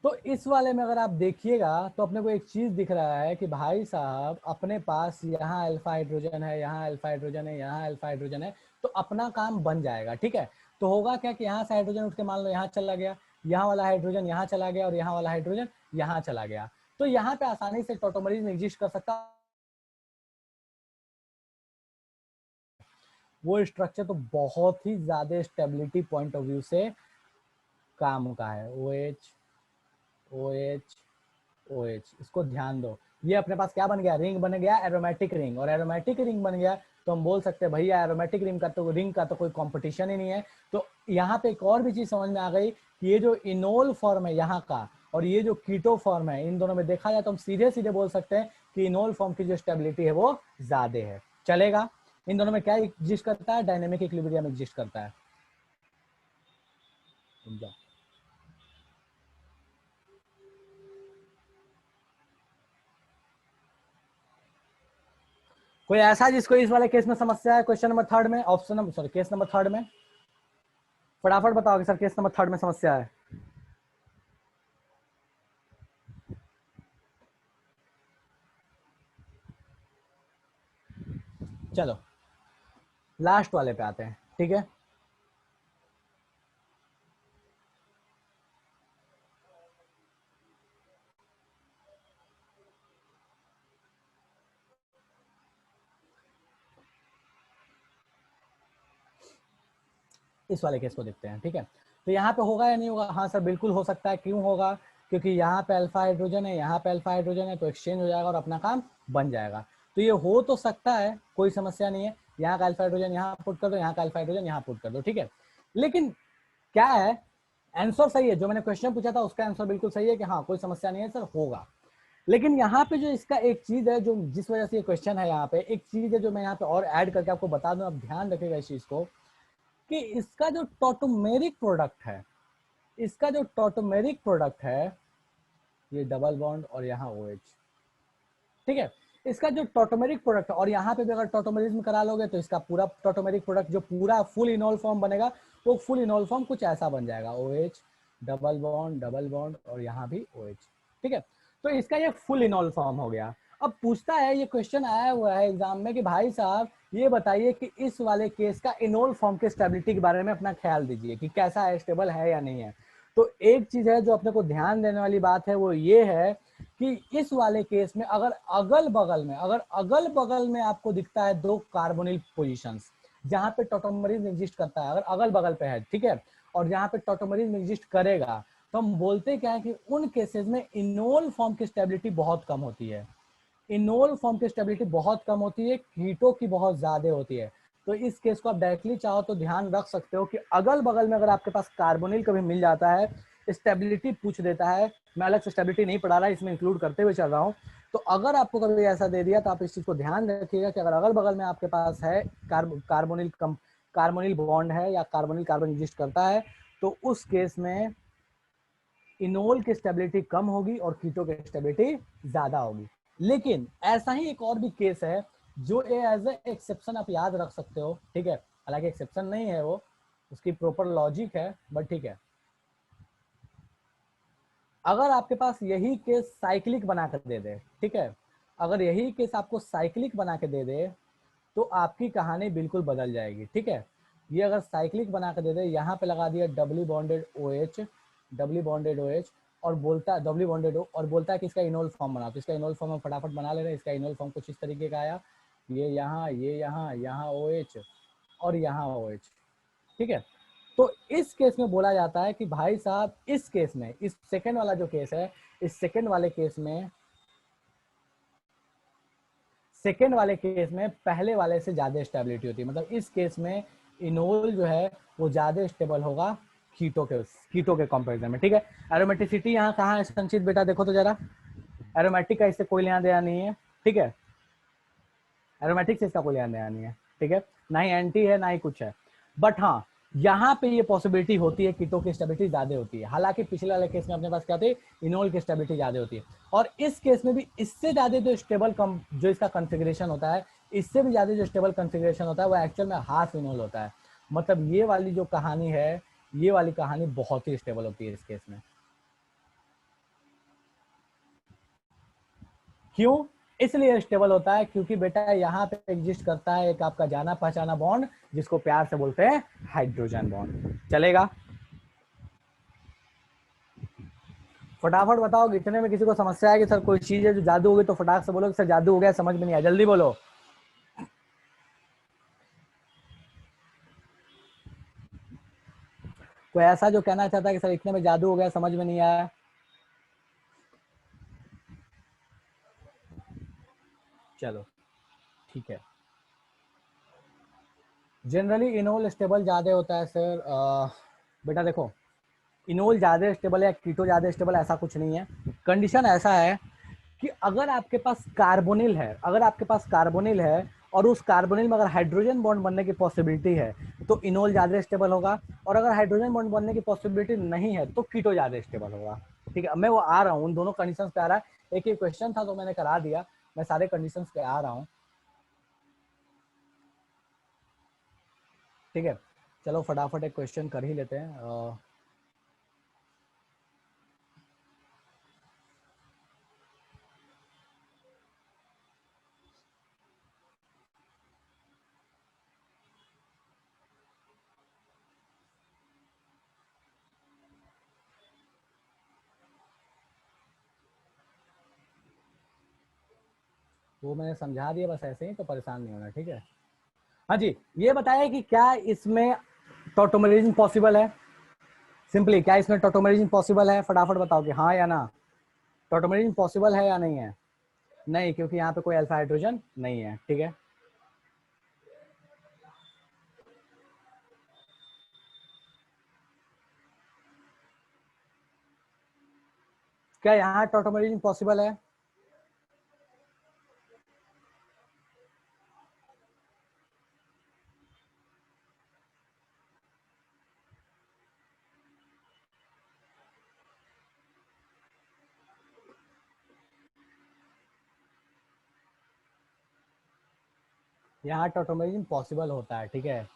तो इस वाले में अगर आप देखिएगा तो अपने को एक चीज दिख रहा है कि भाई साहब अपने पास यहाँ अल्फा हाइड्रोजन है, यहाँ अल्फा हाइड्रोजन है, यहाँ अल्फा हाइड्रोजन है, तो अपना काम बन जाएगा, ठीक है। तो होगा क्या कि यहाँ से हाइड्रोजन उठ के मान लो यहाँ चला गया, यहाँ वाला हाइड्रोजन यहाँ चला गया, और यहाँ वाला हाइड्रोजन यहाँ चला गया। तो यहाँ पे आसानी से टॉटोमरिज्म एग्जिस्ट कर सकता। वो स्ट्रक्चर तो बहुत ही ज्यादा स्टेबिलिटी पॉइंट ऑफ व्यू से काम का है। OH OH OH, इसको ध्यान दो। ये अपने पास क्या बन गया? रिंग बन गया, एरोमेटिक रिंग। और एरोमेटिक रिंग बन गया तो हम बोल सकते हैं भैया एरोमेटिक रिंग का तो कोई कंपटीशन ही नहीं है। तो यहाँ पे एक और भी चीज समझ में आ गई कि ये जो इनोल फॉर्म है यहाँ का और ये जो कीटो फॉर्म है, इन दोनों में देखा जाए तो हम सीधे सीधे बोल सकते हैं कि इनोल फॉर्म की जो स्टेबिलिटी है वो ज्यादा है। चलेगा? इन दोनों में क्या एग्जिस्ट करता है? डायनेमिक इक्विलिब्रियम एग्जिस्ट करता है। कोई ऐसा जिसको इस वाले केस में समस्या है? क्वेश्चन नंबर थर्ड में, option number, sorry, case number third में फटाफट बताओगे सर, केस नंबर थर्ड में समस्या है? चलो लास्ट वाले पे आते हैं, ठीक है। इस वाले केस को देखते हैं, ठीक है। तो यहाँ पे होगा या नहीं होगा? हाँ सर बिल्कुल हो सकता है। क्यों होगा? क्योंकि यहाँ पे अल्फा हाइड्रोजन है, यहाँ पे अल्फा हाइड्रोजन है, तो एक्सचेंज हो जाएगा और अपना काम बन जाएगा। तो ये हो तो सकता है, कोई समस्या नहीं है। यहाँ का अल्फा हाइड्रोजन यहाँ पुट कर दो, यहाँ का अल्फा हाइड्रोजन यहाँ पुट कर दो, ठीक है। लेकिन क्या है, आंसर सही है, जो मैंने क्वेश्चन पूछा था उसका आंसर बिल्कुल सही है कि हाँ कोई समस्या नहीं है सर, होगा। लेकिन यहाँ पे जो इसका एक चीज है, जो जिस वजह से ये क्वेश्चन है, यहाँ पे एक चीज है जो मैं यहाँ पे और ऐड करके आपको बता दूं, आप ध्यान रखिएगा इस चीज को, कि इसका जो टॉटोमेरिक प्रोडक्ट है, इसका जो टॉटोमेरिक प्रोडक्ट है ये डबल बॉन्ड और यहाँ OH, ठीक है। इसका जो टॉटोमेरिक प्रोडक्ट और यहाँ पे भी अगर टॉटोमेरिज्म करा लोगे तो इसका पूरा टॉटोमेरिक प्रोडक्ट जो पूरा फुल इनोल फॉर्म बनेगा वो फुल इनोल फॉर्म कुछ ऐसा बन जाएगा, OH डबल बॉन्ड और यहाँ भी OH, ठीक है। तो इसका ये फुल इनोल फॉर्म हो गया। अब पूछता है, ये क्वेश्चन आया हुआ है एग्जाम में कि भाई साहब ये बताइए कि इस वाले केस का इनोल फॉर्म के स्टेबिलिटी के बारे में अपना ख्याल दीजिए कि कैसा है, स्टेबल है या नहीं है। तो एक चीज है जो अपने को ध्यान देने वाली बात है वो ये है कि इस वाले केस में अगर अगल बगल में आपको दिखता है दो कार्बोनिल पोजीशंस जहां पे टॉटोमरीज एग्जिस्ट करता है, अगर अगल बगल पे है, ठीक है, और जहां पे टॉटोमरीज एग्जिस्ट करेगा, तो हम बोलते क्या है कि उन केसेस में इनोल फॉर्म की स्टेबिलिटी बहुत कम होती है। इनोल फॉर्म की स्टेबिलिटी बहुत कम होती है, कीटो की बहुत ज्यादा होती है। तो इस केस को आप डायरेक्टली चाहो तो ध्यान रख सकते हो कि अगल बगल में अगर आपके पास कार्बोनिल कभी मिल जाता है, स्टेबिलिटी पूछ देता है, मैं अलग से स्टेबिलिटी नहीं पढ़ा रहा, इसमें इंक्लूड करते हुए चल रहा हूँ, तो अगर आपको कभी ऐसा दे दिया तो आप इस चीज को ध्यान रखिएगा कि अगर अगल बगल में आपके पास है कार्बोनिल बॉन्ड है या कार्बोनिल कार्बन एग्जिस्ट करता है, तो उस केस में इनोल की स्टेबिलिटी कम होगी और कीटो की स्टेबिलिटी ज्यादा होगी। लेकिन ऐसा ही एक और भी केस है जो एज ए एक्सेप्शन आप याद रख सकते हो, ठीक है, हालांकि एक्सेप्शन नहीं है वो, उसकी प्रॉपर लॉजिक है, बट ठीक है। अगर आपके पास यही केस साइक्लिक बना कर दे दे, ठीक है, अगर यही केस आपको साइक्लिक बना के दे दे तो आपकी कहानी बिल्कुल बदल जाएगी, ठीक है। ये अगर साइक्लिक बना के दे दे, यहाँ पे लगा दिया डब्ल्यू बॉन्डेड OH और बोलता है डब्ल्यू बॉन्डेड O और बोलता है कि इसका इनोल फॉर्म बनाओ, तो इसका इनोल फॉर्म हम फटाफट बना ले रहे हैं। इसका इनोल फॉर्म कुछ इस तरीके का आया, ये यहाँ OH और यहाँ OH, ठीक है। तो इस केस में बोला जाता है कि भाई साहब इस केस में, इस सेकेंड वाला जो केस है, इस सेकेंड वाले केस में पहले वाले से ज्यादा स्टेबिलिटी होती है। मतलब इस केस में इनोल जो है वो ज्यादा स्टेबल होगा कीटो के कंपैरिजन में, ठीक है। एरोमेटिसिटी यहाँ कहाँ है संचित बेटा, देखो तो जरा, एरोमेटिक का इससे कोई लेना देना नहीं है, ठीक है, एरोमेटिक से इसका कोई लेना देना नहीं है, ठीक है, ना ही एंटी है ना ही कुछ है। बट हाँ, यहाँ पे ये पॉसिबिलिटी होती है कीटो की स्टेबिलिटी ज्यादा होती है। हालांकि पिछले वाले केस में अपने पास क्या थी, इनोल की स्टेबिलिटी ज्यादा होती है, और इस केस में भी इससे ज्यादा जो स्टेबल जो इसका कॉन्फ़िगरेशन होता है, इससे भी ज्यादा जो स्टेबल कॉन्फ़िगरेशन होता है वो एक्चुअल में हाफ इनोल होता है। मतलब ये वाली जो कहानी है, ये वाली कहानी बहुत ही स्टेबल होती है इस केस में। क्यों? इसलिए स्टेबल होता है क्योंकि बेटा यहाँ पे एग्जिस्ट करता है एक आपका जाना पहचाना बॉन्ड जिसको प्यार से बोलते हैं हाइड्रोजन बॉन्ड। चलेगा? फटाफट बताओ, इतने में किसी को समस्या है कि सर कोई चीज है जो जादू हो गई, तो फटाक से बोलो कि सर जादू हो गया, समझ में नहीं आया, जल्दी बोलो। कोई ऐसा जो कहना चाहता है कि सर इतने में जादू हो गया, समझ में नहीं आया? चलो ठीक है। जनरली इनोल स्टेबल ज्यादा होता है सर। बेटा देखो, इनोल ज्यादा स्टेबल है, कीटो ज्यादा स्टेबल, ऐसा कुछ नहीं है। कंडीशन ऐसा है कि अगर आपके पास कार्बोनिल है, और उस कार्बोनिल में अगर हाइड्रोजन बॉन्ड बनने की पॉसिबिलिटी है तो इनोल ज्यादा स्टेबल होगा, और अगर हाइड्रोजन बॉन्ड बनने की पॉसिबिलिटी नहीं है तो कीटो ज्यादा स्टेबल होगा, ठीक है। अब मैं वो आ रहा हूँ, उन दोनों कंडीशंस पे आ रहा है। एक ही क्वेश्चन था तो मैंने करा दिया, मैं सारे कंडीशंस पे आ रहा हूँ, ठीक है। चलो फटाफट एक क्वेश्चन कर ही लेते हैं। वो मैंने समझा दिया, बस ऐसे ही, तो परेशान नहीं होना, ठीक है। हाँ जी, ये बताया कि क्या इसमें टॉटोमरिज्म पॉसिबल है? सिंपली, क्या इसमें टॉटोमरिज्म पॉसिबल है? फटाफट बताओ कि हाँ या ना। टॉटोमरिज्म पॉसिबल है या नहीं है? नहीं, क्योंकि यहाँ पे कोई अल्फा हाइड्रोजन नहीं है, ठीक है। क्या यहाँ टॉटोमरिज्म पॉसिबल है? यहाँ टॉटोमरिज्म पॉसिबल होता है, ठीक है।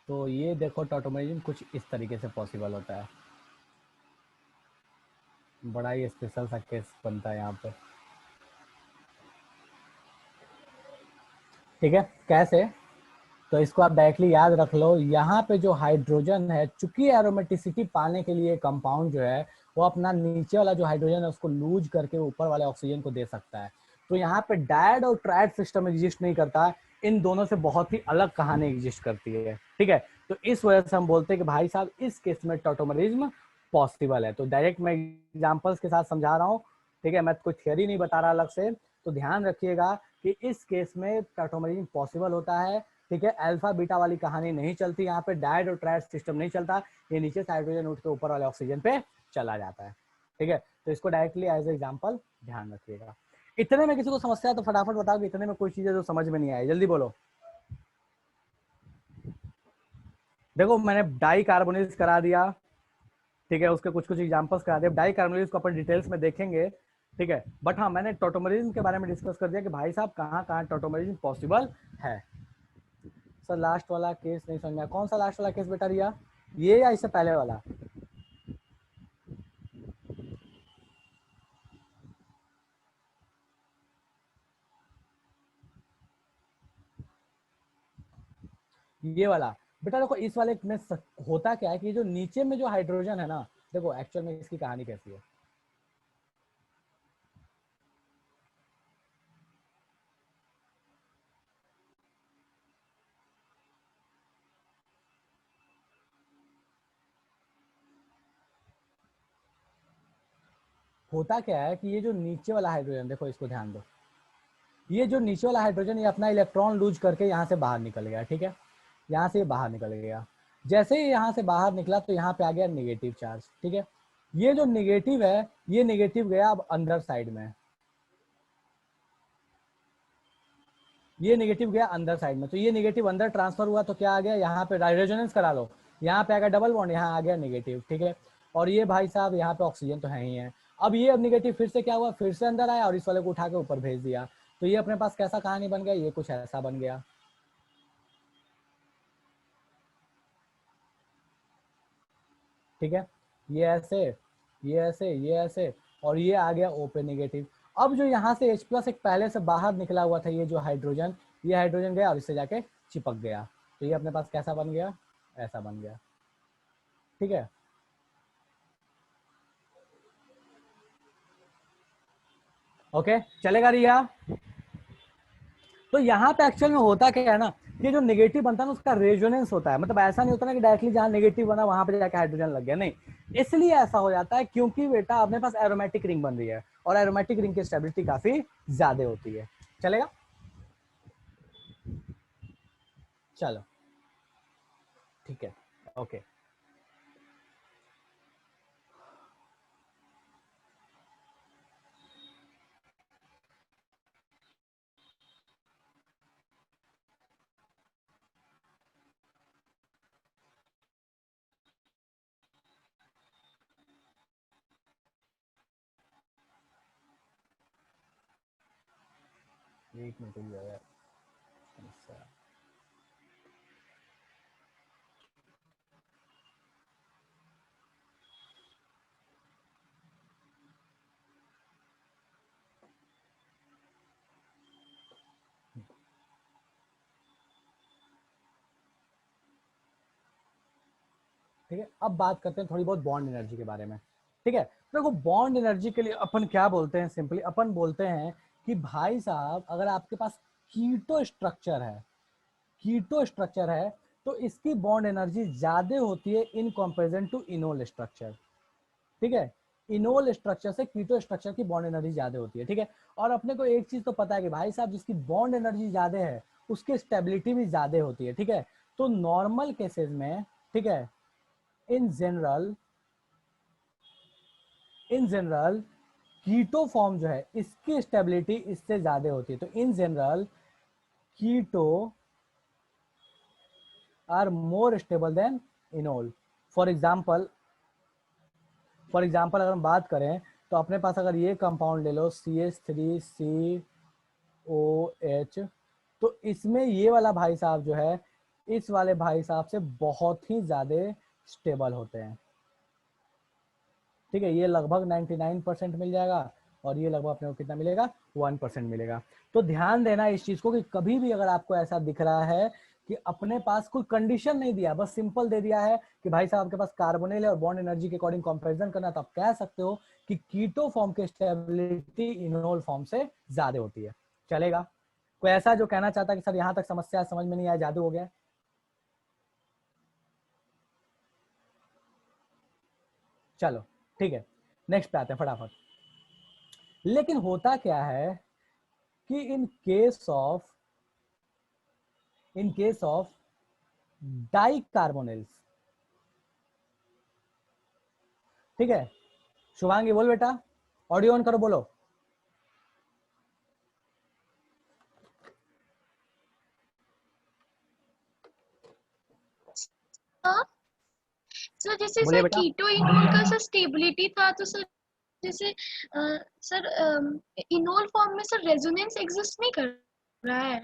तो ये देखो टॉटोमरिज्म कुछ इस तरीके से पॉसिबल होता है, बड़ा ही स्पेशल सा केस बनता है यहाँ पे, ठीक है। कैसे, तो इसको आप डायरेक्टली याद रख लो। यहाँ पे जो हाइड्रोजन है, चूंकि एरोमेटिसिटी पाने के लिए कंपाउंड जो है वो अपना नीचे वाला जो हाइड्रोजन है उसको लूज करके ऊपर वाले ऑक्सीजन को दे सकता है। तो यहाँ पे डायड और ट्रायड सिस्टम एग्जिस्ट नहीं करता, इन दोनों से बहुत ही अलग कहानी एग्जिस्ट करती है, ठीक है। तो इस वजह से हम बोलते हैं कि भाई साहब इस केस में टॉटोमरिज्म पॉसिबल है। तो डायरेक्ट मैं एग्जाम्पल्स के साथ समझा रहा हूँ, ठीक है, मैं कोई थियोरी नहीं बता रहा अलग से। तो ध्यान रखिएगा कि इस केस में टॉटोमरिज्म पॉसिबल होता है, ठीक है। अल्फा बीटा वाली कहानी नहीं चलती, यहाँ पे डायड और ट्रायड सिस्टम नहीं चलता, ये नीचे से हाइड्रोजन उठ के ऊपर वाले ऑक्सीजन पे चला जाता है, ठीक है। तो इसको डायरेक्टली एज एग्जांपल ध्यान रखिएगा। इतने में किसी को समस्या है तो फटाफट बताओ कि इतने में कोई चीज है जो समझ में नहीं आई, जल्दी बोलो। देखो मैंने डाई कार्बोनिल्स करा दिया, ठीक है, उसके कुछ कुछ एग्जांपल्स करा दिए। डाई कार्बोनिल्स को अपन डिटेल्स में देखेंगे, ठीक है। बट हाँ, मैंने टॉटोमरिज्म के बारे में डिस्कस कर दिया कि भाई साहब कहाँ कहाँ टॉटोमरिज्म पॉसिबल है। सर लास्ट वाला केस नहीं समझ में आया, कौन सा लास्ट वाला केस बेटा रिया, ये या इससे पहले वाला? ये वाला? बेटा देखो इस वाले में होता क्या है कि जो नीचे में जो हाइड्रोजन है ना, देखो एक्चुअल में इसकी कहानी कैसी है। होता क्या है कि ये जो नीचे वाला हाइड्रोजन, देखो इसको ध्यान दो, ये जो नीचे वाला हाइड्रोजन ये अपना इलेक्ट्रॉन लूज करके यहाँ से बाहर निकल गया, ठीक है। यहाँ से बाहर निकल गया, जैसे ही यहाँ से बाहर निकला तो यहाँ पे आ गया निगेटिव चार्ज, ठीक है। ये जो निगेटिव है, ये निगेटिव गया अब अंदर साइड में, ये नेगेटिव गया अंदर साइड में, तो ये नेगेटिव अंदर ट्रांसफर हुआ तो क्या आ गया, यहाँ पे रेजोनेंस करा लो, यहाँ पे आ गया डबल बॉन्ड, यहाँ आ गया नेगेटिव, ठीक है। और ये भाई साहब यहाँ पे ऑक्सीजन तो है ही है। अब ये अब नेगेटिव फिर से क्या हुआ, फिर से अंदर आया और इस वाले को उठा के ऊपर भेज दिया। तो ये अपने पास कैसा कहानी बन गया, ये कुछ ऐसा बन गया, ठीक है। ये ऐसे, ये ऐसे, ये ऐसे, और ये आ गया ओपन नेगेटिव। अब जो यहाँ से H प्लस एक पहले से बाहर निकला हुआ था, ये जो हाइड्रोजन, ये हाइड्रोजन गया और इससे जाके चिपक गया। तो ये अपने पास कैसा बन गया, ऐसा बन गया, ठीक है। ओके चलेगा रिया? तो यहाँ पे एक्चुअल में होता क्या है ना, ये जो नेगेटिव बनता है ना उसका रेजोनेंस होता है, मतलब ऐसा नहीं होता ना कि डायरेक्टली जहाँ नेगेटिव बना वहां पे जाके हाइड्रोजन लग गया, नहीं। इसलिए ऐसा हो जाता है क्योंकि बेटा अपने पास एरोमेटिक रिंग बन रही है और एरोमेटिक रिंग की स्टेबिलिटी काफी ज्यादा होती है। चलेगा? चलो ठीक है, ओके। एक मिनट हो यार, समस्या। ठीक है, अब बात करते हैं थोड़ी बहुत बॉन्ड एनर्जी के बारे में, ठीक है। तो देखो बॉन्ड एनर्जी के लिए अपन क्या बोलते हैं, सिंपली अपन बोलते हैं कि भाई साहब अगर आपके पास कीटो स्ट्रक्चर है, कीटो स्ट्रक्चर है, तो इसकी बॉन्ड एनर्जी ज्यादा होती है in comparison to enol structure, ठीक है। इनोल स्ट्रक्चर से कीटो स्ट्रक्चर की बॉन्ड एनर्जी ज्यादा होती है, ठीक है। और अपने को एक चीज तो पता है कि भाई साहब जिसकी बॉन्ड एनर्जी ज्यादा है उसकी स्टेबिलिटी भी ज्यादा होती है, ठीक है। तो नॉर्मल केसेस में, ठीक है, in general, in general keto form जो है इसकी स्टेबिलिटी इससे ज्यादा होती है। तो in general keto are more stable than enol. For example, for example अगर हम बात करें तो अपने पास अगर ये कंपाउंड ले लो CH3COH, तो इसमें ये वाला भाई साहब जो है इस वाले भाई साहब से बहुत ही ज्यादा स्टेबल होते हैं, ठीक है। ये लगभग 99% मिल जाएगा और ये लगभग अपने को कितना मिलेगा, 1% मिलेगा। तो ध्यान देना इस चीज को कि कभी भी अगर आपको ऐसा दिख रहा है कि अपने पास कोई कंडीशन नहीं दिया, बस सिंपल दे दिया है कि भाई साहब आपके पास कार्बोनिल है और बॉन्ड एनर्जी के अकॉर्डिंग कंपैरिजन करना, तो आप कह सकते हो कि कीटो फॉर्म की स्टेबिलिटी इनोल फॉर्म से ज्यादा होती है। चलेगा? कोई ऐसा जो कहना चाहता है कि सर यहाँ तक समस्या समझ में नहीं आया, जादू हो गया? चलो ठीक है, नेक्स्ट पे आते हैं फटाफट। लेकिन होता क्या है कि in case of dicarbonyls, ठीक है, शुभांगी बोल बेटा, ऑडियो ऑन करो, बोलो। सर जैसे बोलिए सर बेटा। कीटो इनोल का सर स्टेबिलिटी था, तो सर जैसे सर इनोल फॉर्म में सर रेजोनेंस एग्जिस्ट नहीं कर रहा है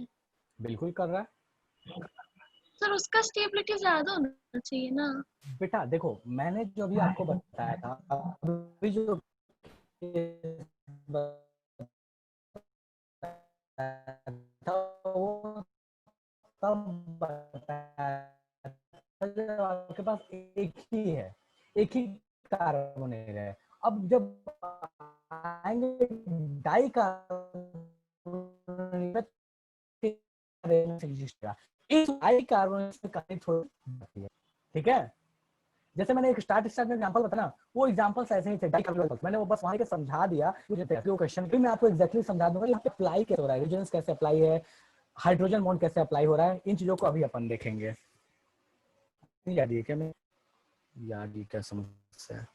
बिल्कुल कर रहा है सर, उसका स्टेबिलिटी ज्यादा होना चाहिए ना। बेटा। देखो मैंने जो अभी आपको बताया था, अभी जो था वो तब बताया था जब आपके पास एक ही है, एक ही कार्बोनेट है। अब जब आएंगे डाई कार्बोनेट, इस डाई कार्बोनेट में कहानी थोड़ी है, ठीक है। जैसे मैंने एक स्टार्ट में एग्जांपल बताया ना, वो एग्जांपल्स ऐसे ही थे डाइकार्बोनिल, मैंने वो बस वहां के समझा दिया। मुझे क्वेश्चन भी मैं आपको एग्जैक्टली समझा दूंगा यहाँ पे अप्लाई कैसे हो रहा है, रेजोनेंस कैसे अप्लाई है, हाइड्रोजन बॉन्ड कैसे अप्लाई हो रहा है, इन चीजों को अभी अपन देखेंगे। याद है क्या? मैं याद ही क्या समस्या है?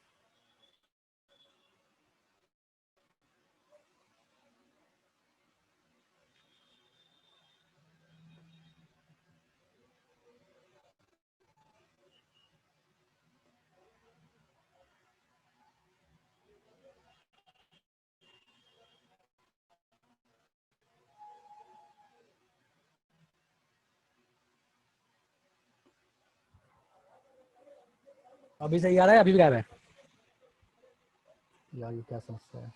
अभी सही आ रहा है, अभी भी गायब है? यार ये क्या समस्या है?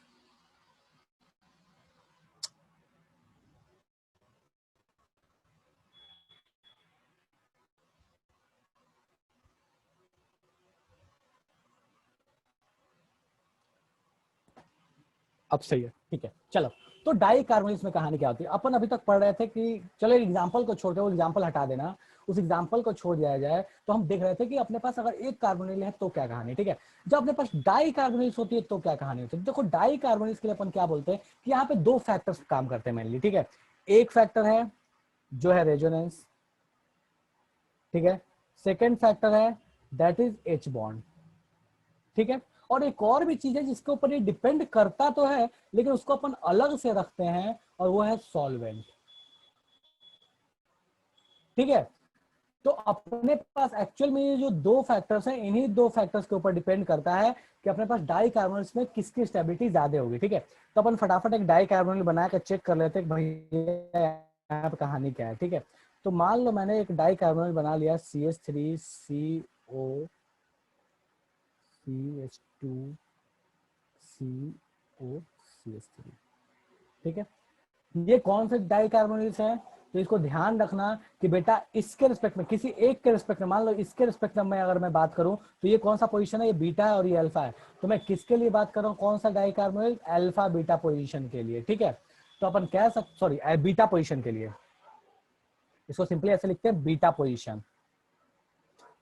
अब सही है, ठीक है। चलो, तो डाई कार्बोनिल्स में कहानी क्या होती है, अपन अभी तक पढ़ रहे थे कि चलो एग्जाम्पल को छोड़ के, वो एग्जाम्पल हटा देना, उस एग्जाम्पल को छोड़ दिया जाए, तो हम देख रहे थे कि अपने पास अगर एक कार्बोनिल है तो क्या कहानी, ठीक है। जब अपने पास डाई कार्बोनिल्स होती है तो क्या कहानी होती है। देखो डाई कार्बोनिल्स के लिए अपन क्या बोलते हैं कि यहाँ पे दो फैक्टर्स काम करते हैं मेनली, ठीक है। एक फैक्टर है जो है रेजोनेंस, ठीक है। सेकेंड फैक्टर है दैट इज एच बॉन्ड, ठीक है। और एक और भी चीज है जिसके ऊपर ये डिपेंड करता तो है, लेकिन उसको अपन अलग से रखते हैं, और वो है सॉल्वेंट, ठीक है। तो अपने पास एक्चुअल में ये जो दो फैक्टर्स हैं, इन्हीं दो फैक्टर्स के ऊपर डिपेंड करता है कि अपने पास डाई कार्बोनिल्स में किसकी स्टेबिलिटी ज्यादा होगी, ठीक है। तो अपन फटाफट एक डाई कार्बोनिल बना कर चेक कर लेते हैं भैया यहाँ पे कहानी क्या है, ठीक है। तो मान लो मैंने एक डाई कार्बोनिल बना लिया, CH3CO CH2CO CH3, ठीक है। ये कौन से डाई कार्बोनिल्स है, तो इसको ध्यान रखना कि बेटा इसके रिस्पेक्ट में, किसी एक के रिस्पेक्ट में, मान लो इसके रिस्पेक्ट में अगर मैं बात करूं तो ये कौन सा पोजीशन है, ये बीटा है और ये अल्फा है। तो मैं किसके लिए बात कर रहा हूँ, कौन सा dicarbonyl, alpha beta position के लिए, ठीक है। तो अपन कह सकते, सॉरी बीटा पोजीशन के लिए, इसको सिंपली ऐसे लिखते हैं बीटा पोजीशन।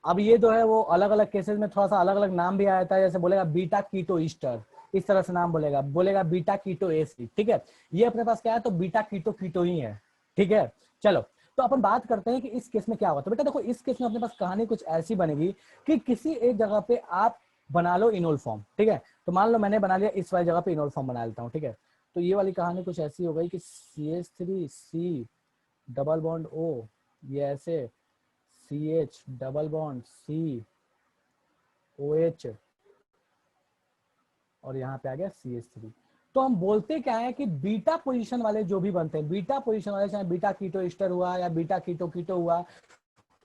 अब ये जो है वो अलग अलग केसेस में थोड़ा सा अलग अलग नाम भी आता है, जैसे बोलेगा बीटा कीटो ईस्टर, इस तरह से नाम बोलेगा, बोलेगा बीटा कीटो एसिड, ठीक है। ये अपने पास क्या है, तो बीटा कीटो कीटो ही है, ठीक है। चलो, तो अपन बात करते हैं कि इस केस में क्या होगा। तो बेटा देखो इस केस में अपने पास कहानी कुछ ऐसी बनेगी कि किसी एक जगह पे आप बना लो इनोल फॉर्म, ठीक है। तो मान लो मैंने बना लिया इस वाली जगह पे इनोल फॉर्म बना लेता हूँ, ठीक है। तो ये वाली कहानी कुछ ऐसी हो गई कि CH3C डबल बॉन्ड O, ये ऐसे CH डबल बॉन्ड COH, और यहाँ पे आ गया CH3। तो हम बोलते क्या है कि बीटा पोजीशन वाले जो भी बनते हैं, बीटा पोजीशन वाले, चाहे बीटा कीटो एस्टर हुआ या बीटा कीटो कीटो हुआ,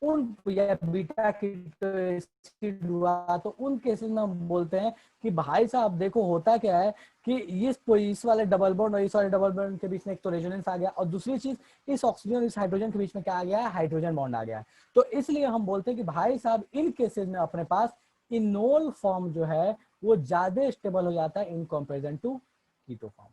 उन या बीटा कीटो एसिड हुआ, तो उन केसेस में हम बोलते हैं कि भाई साहब देखो होता क्या है कि इस वाले डबल बॉन्ड और इस वाले डबल बॉन्ड के बीच में एक तो रेजोनेंस आ गया, और दूसरी चीज इस ऑक्सीजन और इस हाइड्रोजन के बीच में क्या आ गया है, हाइड्रोजन बॉन्ड आ गया है। तो इसलिए हम बोलते हैं कि भाई साहब इन केसेस में अपने पास इनोल फॉर्म जो है वो ज्यादा स्टेबल हो जाता है in comparison to keto form.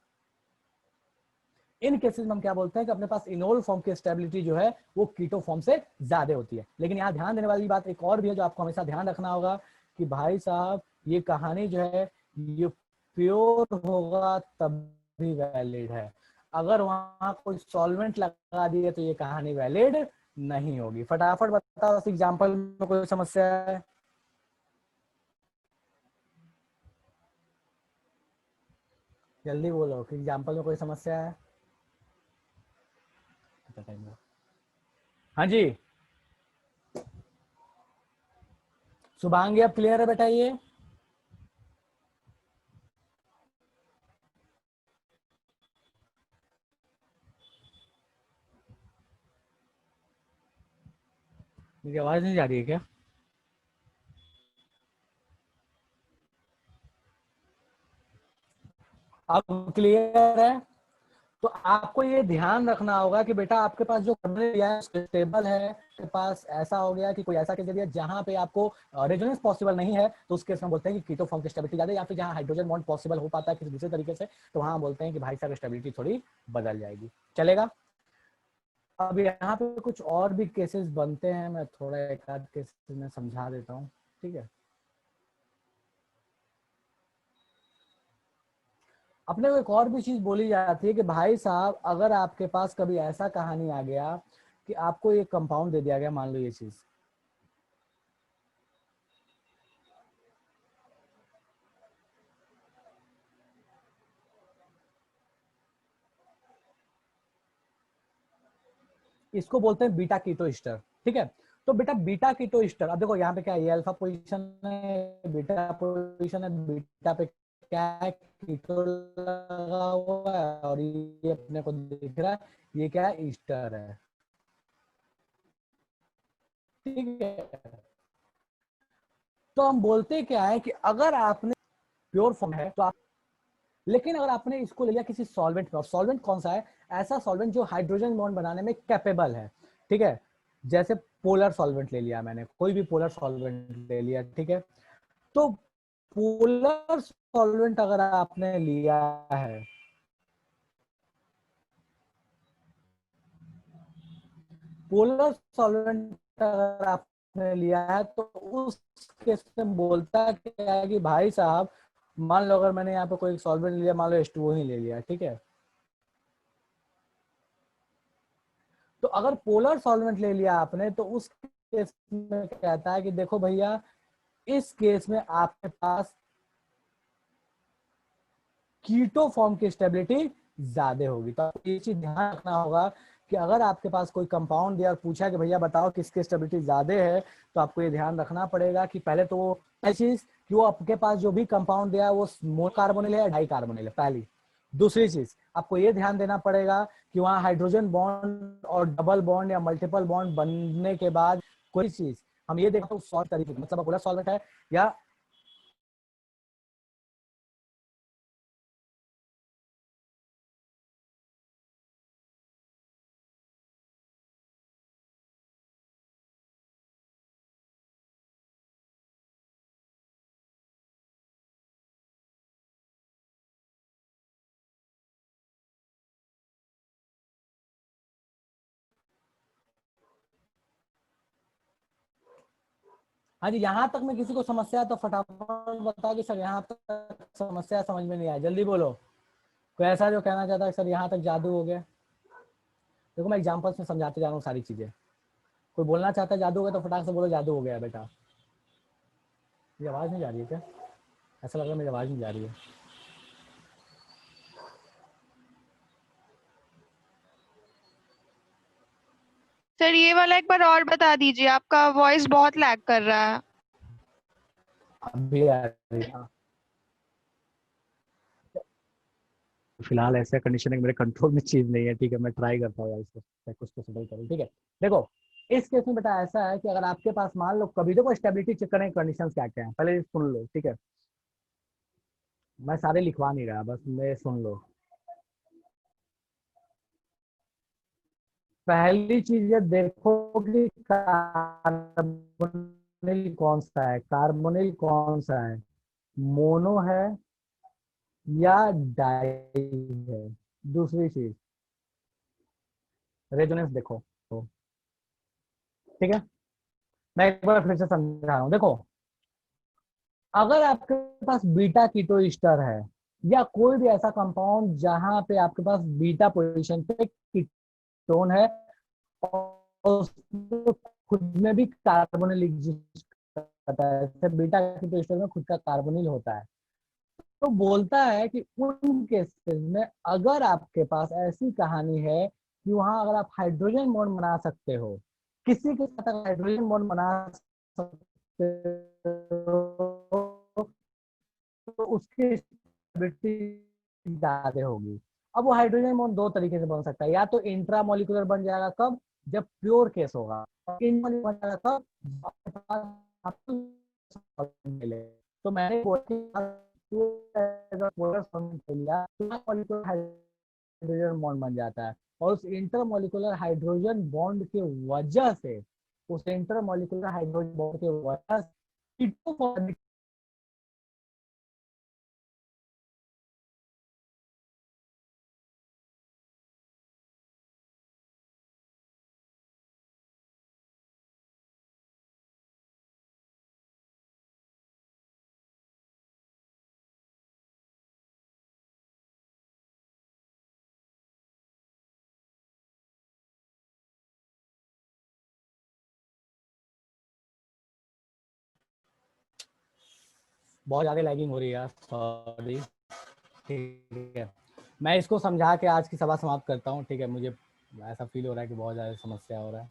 In cases में हम क्या बोलते हैं कि अपने पास इनोल फॉर्म की स्टेबिलिटी जो है वो कीटो फॉर्म से ज्यादा होती है। लेकिन यहाँ ध्यान देने वाली बात एक और भी है जो आपको हमेशा ध्यान रखना होगा कि भाई साहब ये कहानी जो है ये प्योर होगा तभी वैलिड है, अगर वहां कोई सॉल्वेंट लगा दिए तो ये कहानी वैलिड नहीं होगी। फटाफट बताओ इस एग्जाम्पल में कोई समस्या है? जल्दी बोलो कि एग्जाम्पल में कोई समस्या है। हाँ जी शुभांगी, अब क्लियर है बेटा? ये मेरी आवाज नहीं जा रही है क्या? अब क्लियर है? तो आपको ये ध्यान रखना होगा कि बेटा आपके पास जो स्टेबल है, आपके पास ऐसा हो गया कि कोई ऐसा केस दिया जहां पे आपको रेजोनेंस पॉसिबल नहीं है, तो उस केस में बोलते हैं कि कीटो फॉर्म की स्टेबिलिटी ज्यादा, या फिर जहां हाइड्रोजन बॉन्ड पॉसिबल हो पाता है किसी दूसरे तरीके से, तो वहां बोलते हैं कि भाई साहब स्टेबिलिटी थोड़ी बदल जाएगी। चलेगा? अब यहाँ पे कुछ और भी केसेस बनते हैं, मैं थोड़ा एक आध केसेस में समझा देता हूँ, ठीक है? अपने को एक और भी चीज बोली जाती है कि भाई साहब अगर आपके पास कभी ऐसा कहानी आ गया कि आपको ये कंपाउंड दे दिया गया, मान लो ये चीज, इसको बोलते हैं बीटा कीटो ईस्टर, ठीक है? तो बेटा बीटा कीटो ईस्टर, अब देखो यहाँ पे क्या है, ये अल्फा पोजीशन है, बीटा पोजीशन है, बीटा पे क्या है, कीटो लगा हुआ है, और ये अपने को दिख रहा है ये क्या है, ईस्टर है, ठीक है? तो हम बोलते क्या है कि अगर आपने प्योर फॉर्म है तो आप, लेकिन अगर आपने इसको ले लिया किसी सॉल्वेंट में, और सॉल्वेंट कौन सा है, ऐसा सॉल्वेंट जो हाइड्रोजन बॉन्ड बनाने में कैपेबल है, ठीक है? जैसे पोलर सॉल्वेंट ले लिया मैंने, कोई भी पोलर सॉल्वेंट ले लिया, ठीक है? तो पोलर सॉल्वेंट अगर आपने लिया है, पोलर सॉल्वेंट अगर आपने लिया है, तो उस केस में बोलता क्या है कि भाई साहब मान लो अगर मैंने यहाँ पे कोई सॉल्वेंट लिया, मान लो H2O ही ले लिया, ठीक है? तो अगर पोलर सॉल्वेंट ले लिया आपने, तो उस केस में कहता है कि देखो भैया इस केस में आपके पास कीटो फॉर्म की स्टेबिलिटी ज्यादा होगी। तो ये चीज ध्यान रखना होगा कि अगर आपके पास कोई कंपाउंड दिया और पूछा कि भैया बताओ किसकी स्टेबिलिटी ज्यादा है, तो आपको ये ध्यान रखना पड़ेगा कि पहले तो वो चीज कि वो आपके पास जो भी कंपाउंड दिया है वो मोनोकार्बोनिल है या डाई कार्बोनिल है, पहली। दूसरी चीज आपको ये ध्यान देना पड़ेगा कि वहाँ हाइड्रोजन बॉन्ड और डबल बॉन्ड या मल्टीपल बॉन्ड बनने के बाद कोई चीज हम ये देखते हैं सॉल्व तरीके, मतलब पूरा सॉल्वेंट है या हाँ जी, यहाँ तक में किसी को समस्या है तो फटाफट बताओ कि सर यहाँ तक समस्या समझ में नहीं आया, जल्दी बोलो। कोई ऐसा जो कहना चाहता है सर यहाँ तक जादू हो गया? देखो मैं एग्जांपल्स में समझाते जा रहा हूँ सारी चीजें। कोई बोलना चाहता है जादू हो गया तो फटाक से बोलो जादू हो गया बेटा। मेरी आवाज नहीं जा रही है क्या? ऐसा लग रहा है मेरी आवाज नहीं जा रही है। सर ये वाला एक बार और बता दीजिए, आपका वॉइस बहुत लैग कर रहा है। अभी आ रही है, हाँ। फिलहाल ऐसा कंडीशन है कि मेरे कंट्रोल में चीज नहीं है, ठीक है, मैं ट्राई करता हूँ इसको, मैं कुछ तो सेटल करूँ, ठीक है। देखो इस केस में बेटा ऐसा है कि अगर आपके पास मान लो कभी, देखो स्टेबिलिटी चेक करने के कंडीशन क्या क्या है, पहले सुन लो, ठीक है, मैं सारे लिखवा नहीं रहा, बस मैं सुन लो। पहली चीज ये देखो कि कार्बोनिल कौन सा है, कार्बोनिल कौन सा है, मोनो है या डाई है। दूसरी चीज रेजोनेंस देखो तो, ठीक है, मैं एक बार फिर से समझा रहा हूँ। देखो अगर आपके पास बीटा कीटो ईस्टर है या कोई भी ऐसा कंपाउंड जहां पे आपके पास बीटा पोजीशन पे कीटोन है और उसमें खुद में भी कार्बोनिल एग्जिस्ट करता है, जैसे बीटा कीटो ईस्टर में खुद का कार्बोनिल होता है, तो बोलता है कि उन केसेस में अगर आपके पास ऐसी कहानी है कि वहां अगर आप हाइड्रोजन बॉन्ड बना सकते हो, किसी के साथ अगर हाइड्रोजन बॉन्ड बना सकते हो तो उसकी स्टेबिलिटी ज्यादा होगी। अब वो हाइड्रोजन बॉन्ड दो तरीके से बन सकता है, या तो इंट्रामोलिकुलर बन जाएगा कब, जब प्योर केस होगा, और इंट्रामोलिकुलर बन जाएगा कब, आपके पास आपको मिले। तो मैंने हाइड्रोजन बॉन्ड बन जाता है, और उस इंटरमोलिकुलर हाइड्रोजन बॉन्ड के वजह से, उस इंटरमोलिकुलर हाइड्रोजन बॉन्ड के वजह से बहुत ज्यादा लैगिंग हो रही है, सॉरी, ठीक है, मैं इसको समझा के आज की सभा समाप्त करता हूँ, ठीक है, मुझे ऐसा फील हो रहा है कि बहुत ज्यादा समस्या हो रहा है।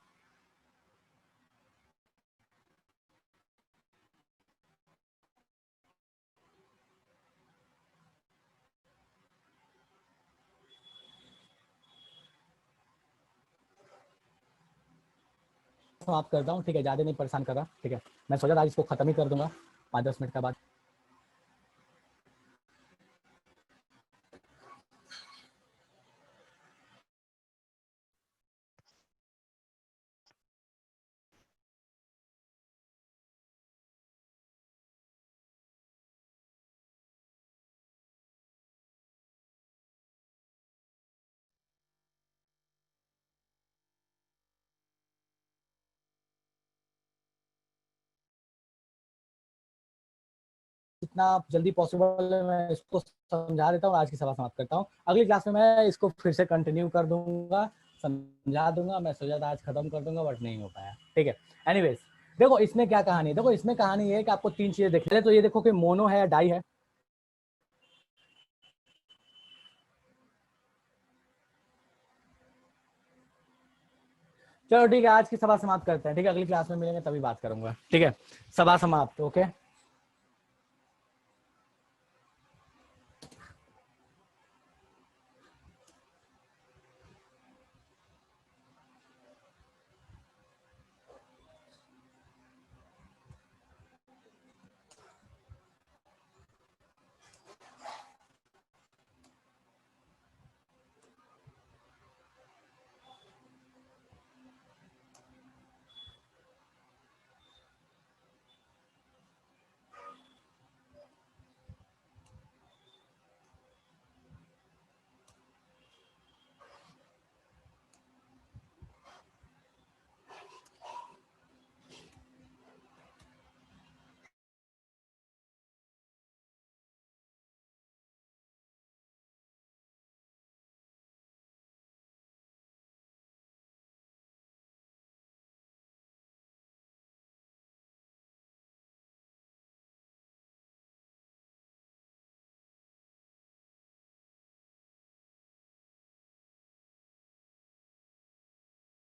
समाप्त करता हूँ, ठीक है, ज्यादा नहीं परेशान कर रहा, ठीक है, मैं सोचा था आज इसको खत्म ही कर दूंगा 5-10 मिनट के बाद। जितना जल्दी पॉसिबल है मैं इसको समझा देता हूँ, आज की सभा समाप्त करता हूँ। अगली क्लास में मैं इसको फिर से कंटिन्यू कर दूंगा, समझा दूंगा। मैं सोचा था आज खत्म कर दूंगा बट नहीं हो पाया, ठीक है। एनीवेज देखो इसमें क्या कहानी है, देखो इसमें कहानी ये है कि आपको तीन चीजें देखनी है। तो ये देखो कि मोनो है या डाई है, चलो ठीक है, आज की सभा समाप्त करते हैं, ठीक है, अगली क्लास में मिलेंगे तभी बात करूंगा, ठीक है, सभा समाप्त, ओके।